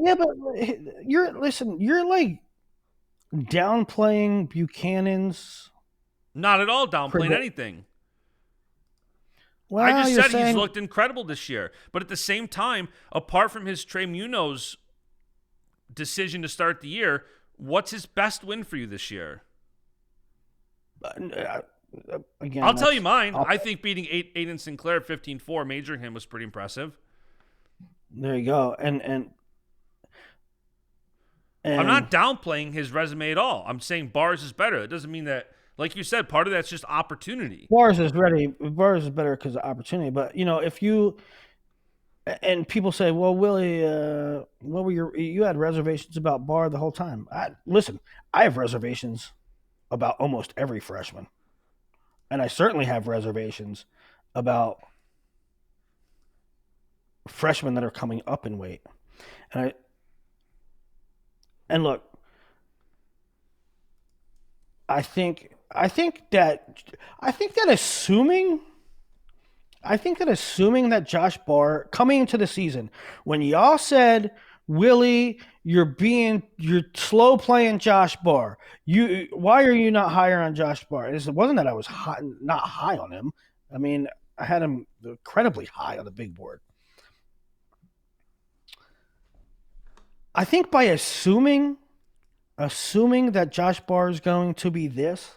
you're like downplaying Buchanan's. Not at all downplaying anything. Well, I just said he's looked incredible this year. But at the same time, apart from his Trey Munoz decision to start the year, what's his best win for you this year? Again, I'll tell you mine. I think beating Aiden Sinclair 15-4, majoring him, was pretty impressive. There you go. And I'm not downplaying his resume at all. I'm saying Barr's is better. It doesn't mean that, like you said, part of that's just opportunity. Barr's is better because of opportunity. But, you know, if you – and people say, well, Willie, what were you had reservations about Barr the whole time. Listen, I have reservations about almost every freshman. And I certainly have reservations about freshmen that are coming up in weight. And look, I think that assuming that Josh Barr coming into the season, when y'all said, Willie, you're slow playing Josh Barr. Why are you not higher on Josh Barr? It wasn't that I was not high on him. I mean, I had him incredibly high on the big board. I think by assuming that Josh Barr is going to be this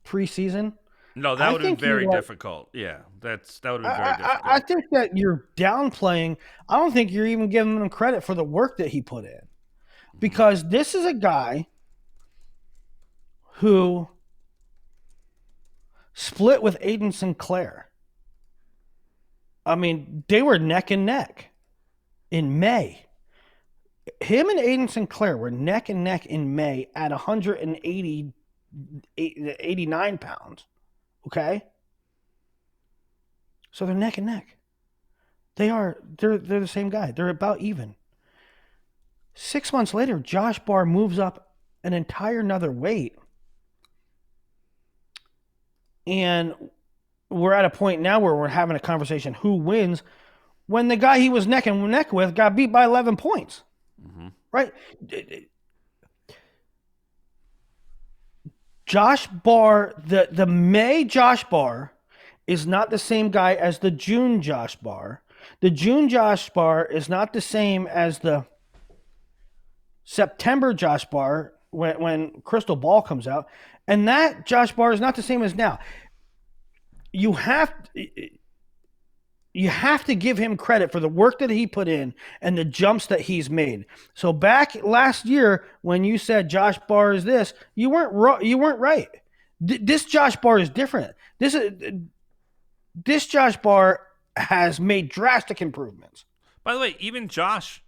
preseason. No, that would have been very difficult. Yeah, that would have been very difficult. I think that you're downplaying. I don't think you're even giving him credit for the work that he put in. Because this is a guy who split with Aiden Sinclair. I mean, they were neck and neck in May. Him and Aiden Sinclair were neck and neck in May at 89 pounds. Okay? So they're neck and neck. They're the same guy. They're about even. 6 months later, Josh Barr moves up an entire another weight. And we're at a point now where we're having a conversation who wins when the guy he was neck and neck with got beat by 11 points. Mm-hmm. Right? Josh Barr, the May Josh Barr is not the same guy as the June Josh Barr. The June Josh Barr is not the same as the September Josh Barr when Crystal Ball comes out, and that Josh Barr is not the same as now. You have to give him credit for the work that he put in and the jumps that he's made. So back last year when you said Josh Barr is this, you weren't right. This Josh Barr is different. This Josh Barr has made drastic improvements. By the way, even Josh,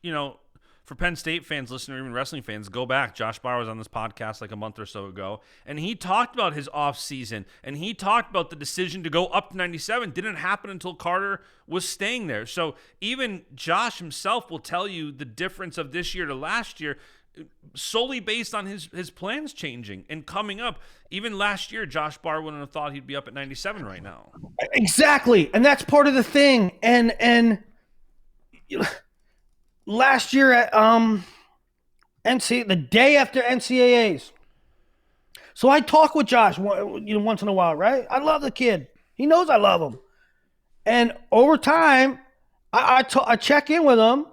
for Penn State fans listening, or even wrestling fans, go back. Josh Barr was on this podcast like a month or so ago, and he talked about his offseason, and he talked about the decision to go up to 97 didn't happen until Carter was staying there. So even Josh himself will tell you the difference of this year to last year solely based on his plans changing and coming up. Even last year, Josh Barr wouldn't have thought he'd be up at 97 right now. Exactly, and that's part of the thing. And last year at the day after NCAAs. So I talk with Josh once in a while, right? I love the kid. He knows I love him. And over time, I check in with him,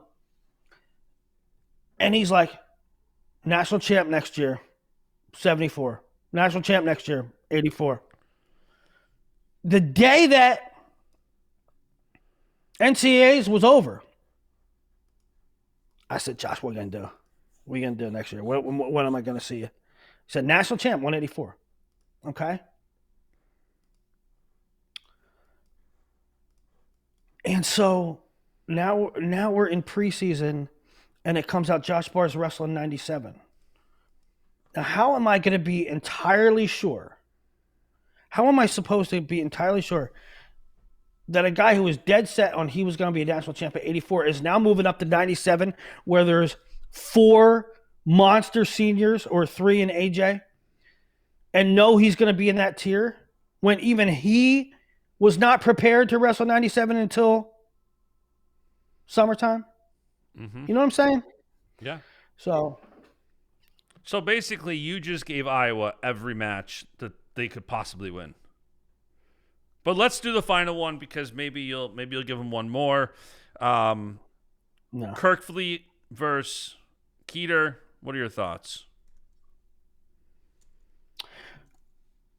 and he's like, national champ next year, 74. National champ next year, 84. The day that NCAAs was over, I said, Josh, what are you going to do? What are you going to do next year? When am I going to see you? He said, national champ, 184. Okay. And so now we're in preseason, and it comes out Josh Barr's wrestling 97. Now, how am I going to be entirely sure? How am I supposed to be entirely sure that a guy who was dead set on he was going to be a national champ at 84 is now moving up to 97, where there's 4 monster seniors or 3 in AJ, and know he's going to be in that tier when even he was not prepared to wrestle 97 until summertime? Mm-hmm. You know what I'm saying? Yeah. So basically, you just gave Iowa every match that they could possibly win. But let's do the final one because maybe you'll give them one more. no. Kerkvliet versus Kueter. What are your thoughts?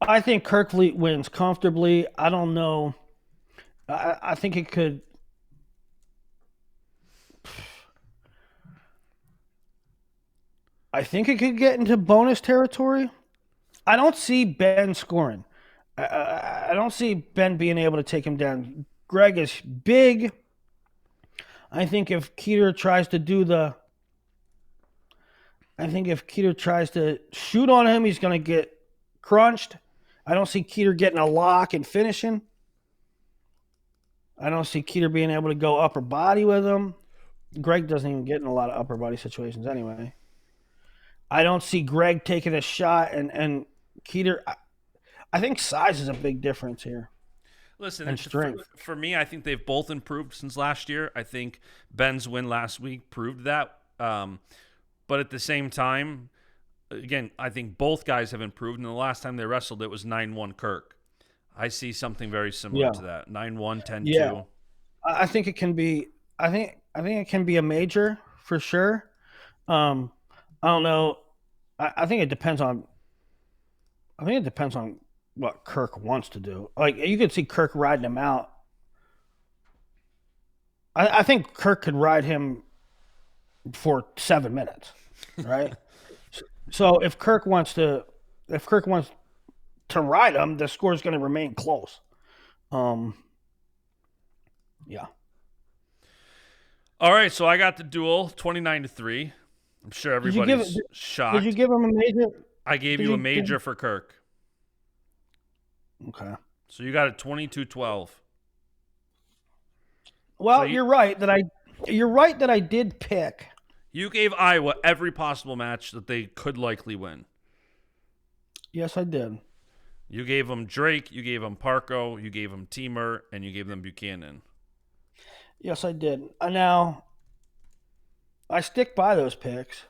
I think Kerkvliet wins comfortably. I don't know. I think it could. I think it could get into bonus territory. I don't see Ben scoring. I don't see Ben being able to take him down. Greg is big. I think if Kueter tries to shoot on him, he's going to get crunched. I don't see Kueter getting a lock and finishing. I don't see Kueter being able to go upper body with him. Greg doesn't even get in a lot of upper body situations anyway. I don't see Greg taking a shot and Kueter. I think size is a big difference here. Listen, and strength. For me, I think they've both improved since last year. I think Ben's win last week proved that. But at the same time, again, I think both guys have improved. And the last time they wrestled, it was 9-1 Kirk. I see something very similar to that. 9-1, 10-2. Yeah. I think it can be. I think it can be a major for sure. I don't know. I think it depends on. I think it depends on what Kirk wants to do. Like, you could see Kirk riding him out. I think Kirk could ride him for 7 minutes, right? So if Kirk wants to ride him, the score is going to remain close. Yeah. All right, so I got the duel 29-3. I'm sure everybody's shocked. Did you give him a major? I gave you a major for Kirk. Okay. So you got it 22-12. Well, you're right that I did pick. You gave Iowa every possible match that they could likely win. Yes, I did. You gave them Drake, you gave them Parco, you gave them Teemer, and you gave them Buchanan. Yes, I did. Now, I stick by those picks.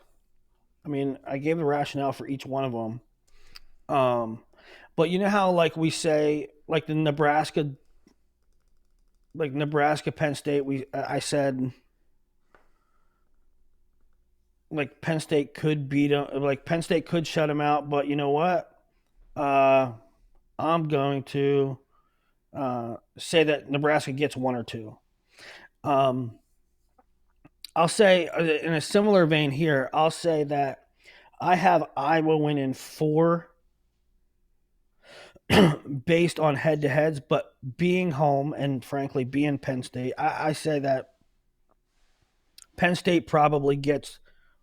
I mean, I gave the rationale for each one of them. But you know how, like we say, like the Nebraska like Nebraska, Penn State, I said like Penn State could beat them, like Penn State could shut them out, but you know what? Uh, I'm going to say that Nebraska gets one or two. Um, I'll say in a similar vein here, I'll say that I have Iowa winning 4 based on head to heads, but being home and frankly being Penn State, I say that Penn State probably gets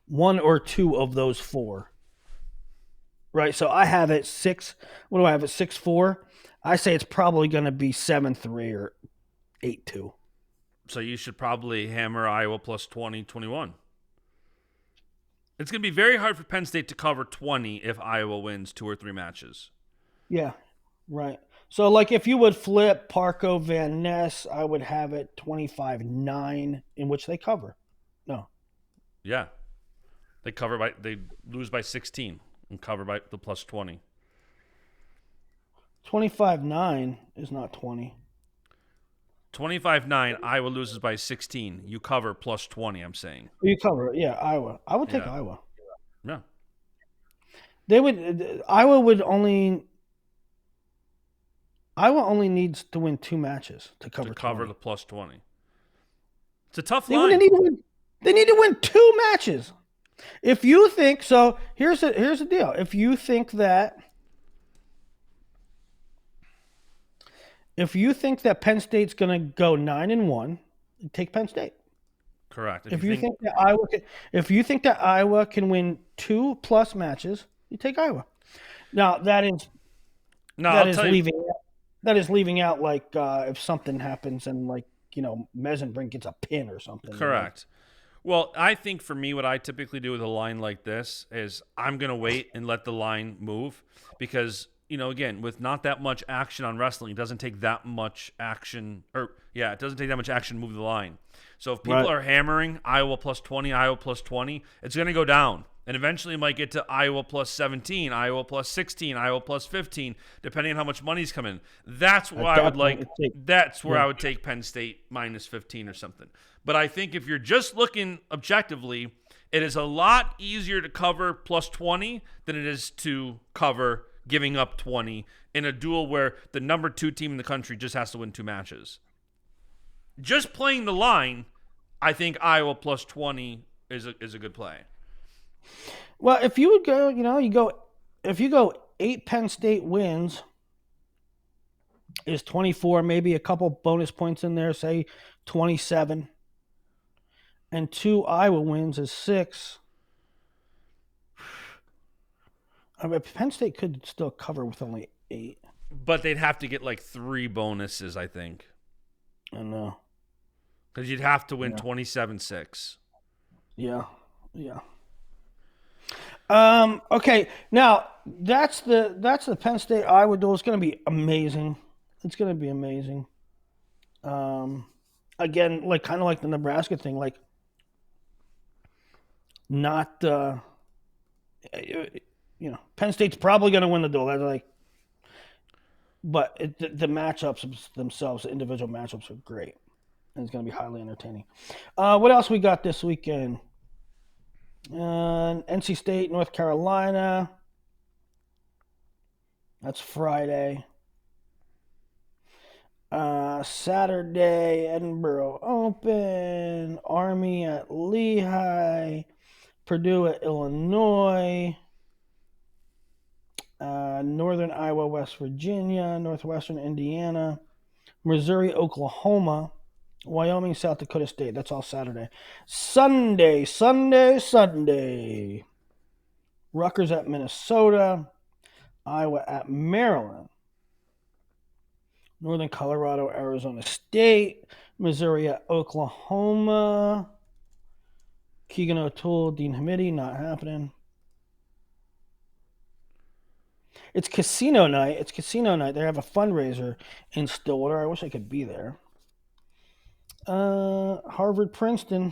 1 or 2 of those 4. Right. So I have it 6. What do I have it 6-4? I say it's probably going to be 7-3 or 8-2. So you should probably hammer Iowa plus 20, 21. It's going to be very hard for Penn State to cover 20 if Iowa wins 2 or 3 matches. Yeah. Right. So, like, if you would flip Parco Van Ness, I would have it 25-9, in which they cover. No. Yeah. They lose by 16 and cover by the plus 20. 25-9 is not 20. 25-9, Iowa loses by 16. You cover plus 20, I'm saying. You cover it. Yeah, Iowa. I would take Iowa. Yeah. Iowa only needs to win 2 matches to cover 20. The plus 20. It's a tough line. They need to win 2 matches. If you think so, here's the deal. If you think that Penn State's going to go 9-1, take Penn State. Correct. If you think that Iowa can win 2+ matches, you take Iowa. Now that is leaving out like if something happens and like Mesenbrink gets a pin or something. Correct. Well, I think for me, what I typically do with a line like this is I'm going to wait and let the line move because, again, with not that much action on wrestling, it doesn't take that much action to move the line. So if people are hammering Iowa plus 20, it's going to go down. And eventually it might get to Iowa plus 17, Iowa plus 16, Iowa plus 15, depending on how much money's coming. That's where I would take Penn State minus 15 or something. But I think if you're just looking objectively, it is a lot easier to cover plus 20 than it is to cover giving up 20 in a duel where the number 2 team in the country just has to win 2 matches. Just playing the line, I think Iowa plus 20 is a good play. Well, if you would go, if you go 8 Penn State wins is 24, maybe a couple bonus points in there, say 27, and 2 Iowa wins is 6. I mean, Penn State could still cover with only 8. But they'd have to get like 3 bonuses, I think. I know. Because you'd have to win 27-6. Yeah. Okay, now that's the Penn State Iowa duel. It's going to be amazing. Again, like kind of like the Nebraska thing, like not Penn State's probably going to win the duel. That's like, but the matchups themselves, the individual matchups are great, and it's going to be highly entertaining. What else we got this weekend? NC State, North Carolina. That's Friday. Saturday, Edinburgh Open. Army at Lehigh. Purdue at Illinois. Northern Iowa, West Virginia. Northwestern Indiana. Missouri, Oklahoma. Wyoming, South Dakota State. That's all Saturday. Sunday. Rutgers at Minnesota. Iowa at Maryland. Northern Colorado, Arizona State. Missouri at Oklahoma. Keegan O'Toole, Dean Hamidi, not happening. It's casino night. They have a fundraiser in Stillwater. I wish I could be there. Harvard, Princeton,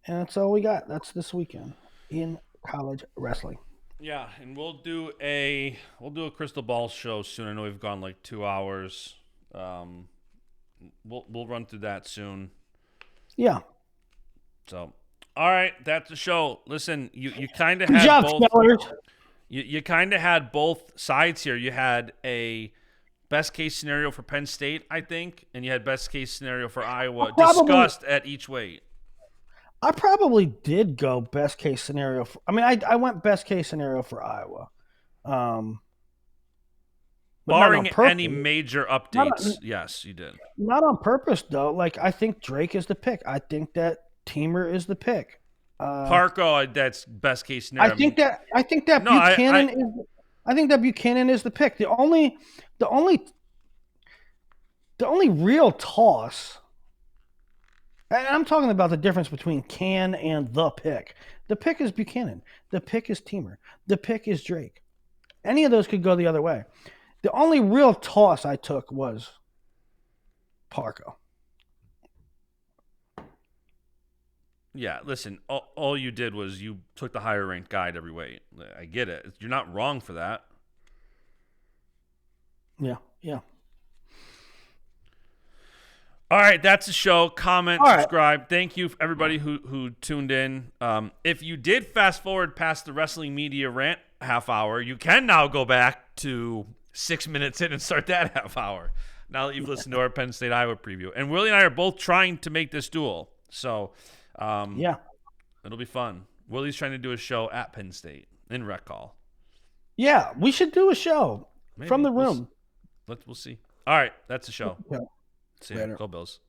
and that's all we got. That's this weekend in college wrestling. Yeah, and we'll do a crystal ball show soon. I know we've gone like 2 hours. we'll run through that soon. Yeah. So, all right, that's the show. Listen, you kind of Good had job, both. Sellers. You kind of had both sides here. You had a best case scenario for Penn State, I think, and you had best case scenario for Iowa discussed at each weight. I probably did go best case scenario. I went best case scenario for Iowa. Barring any major updates, yes, you did. Not on purpose, though. Like, I think Drake is the pick. I think that Teemer is the pick. Parco, that's best case scenario. I think that Buchanan is. I think that Buchanan is the pick. The only real toss. And I'm talking about the difference between can and the pick. The pick is Buchanan. The pick is Teemer. The pick is Drake. Any of those could go the other way. The only real toss I took was Parco. Yeah, listen, all you did was you took the higher ranked guide every weight. I get it. You're not wrong for that. Yeah. All right, that's the show. Comment, subscribe. Thank you, everybody who tuned in. If you did fast forward past the wrestling media rant half hour, you can now go back to 6 minutes in and start that half hour. Now that you've listened to our Penn State Iowa preview, and Willie and I are both trying to make this duel, so it'll be fun. Willie's trying to do a show at Penn State in Rec Hall. Yeah, we should do a show from the room. We'll see. All right, that's the show. Yeah. See ya. Go Bills.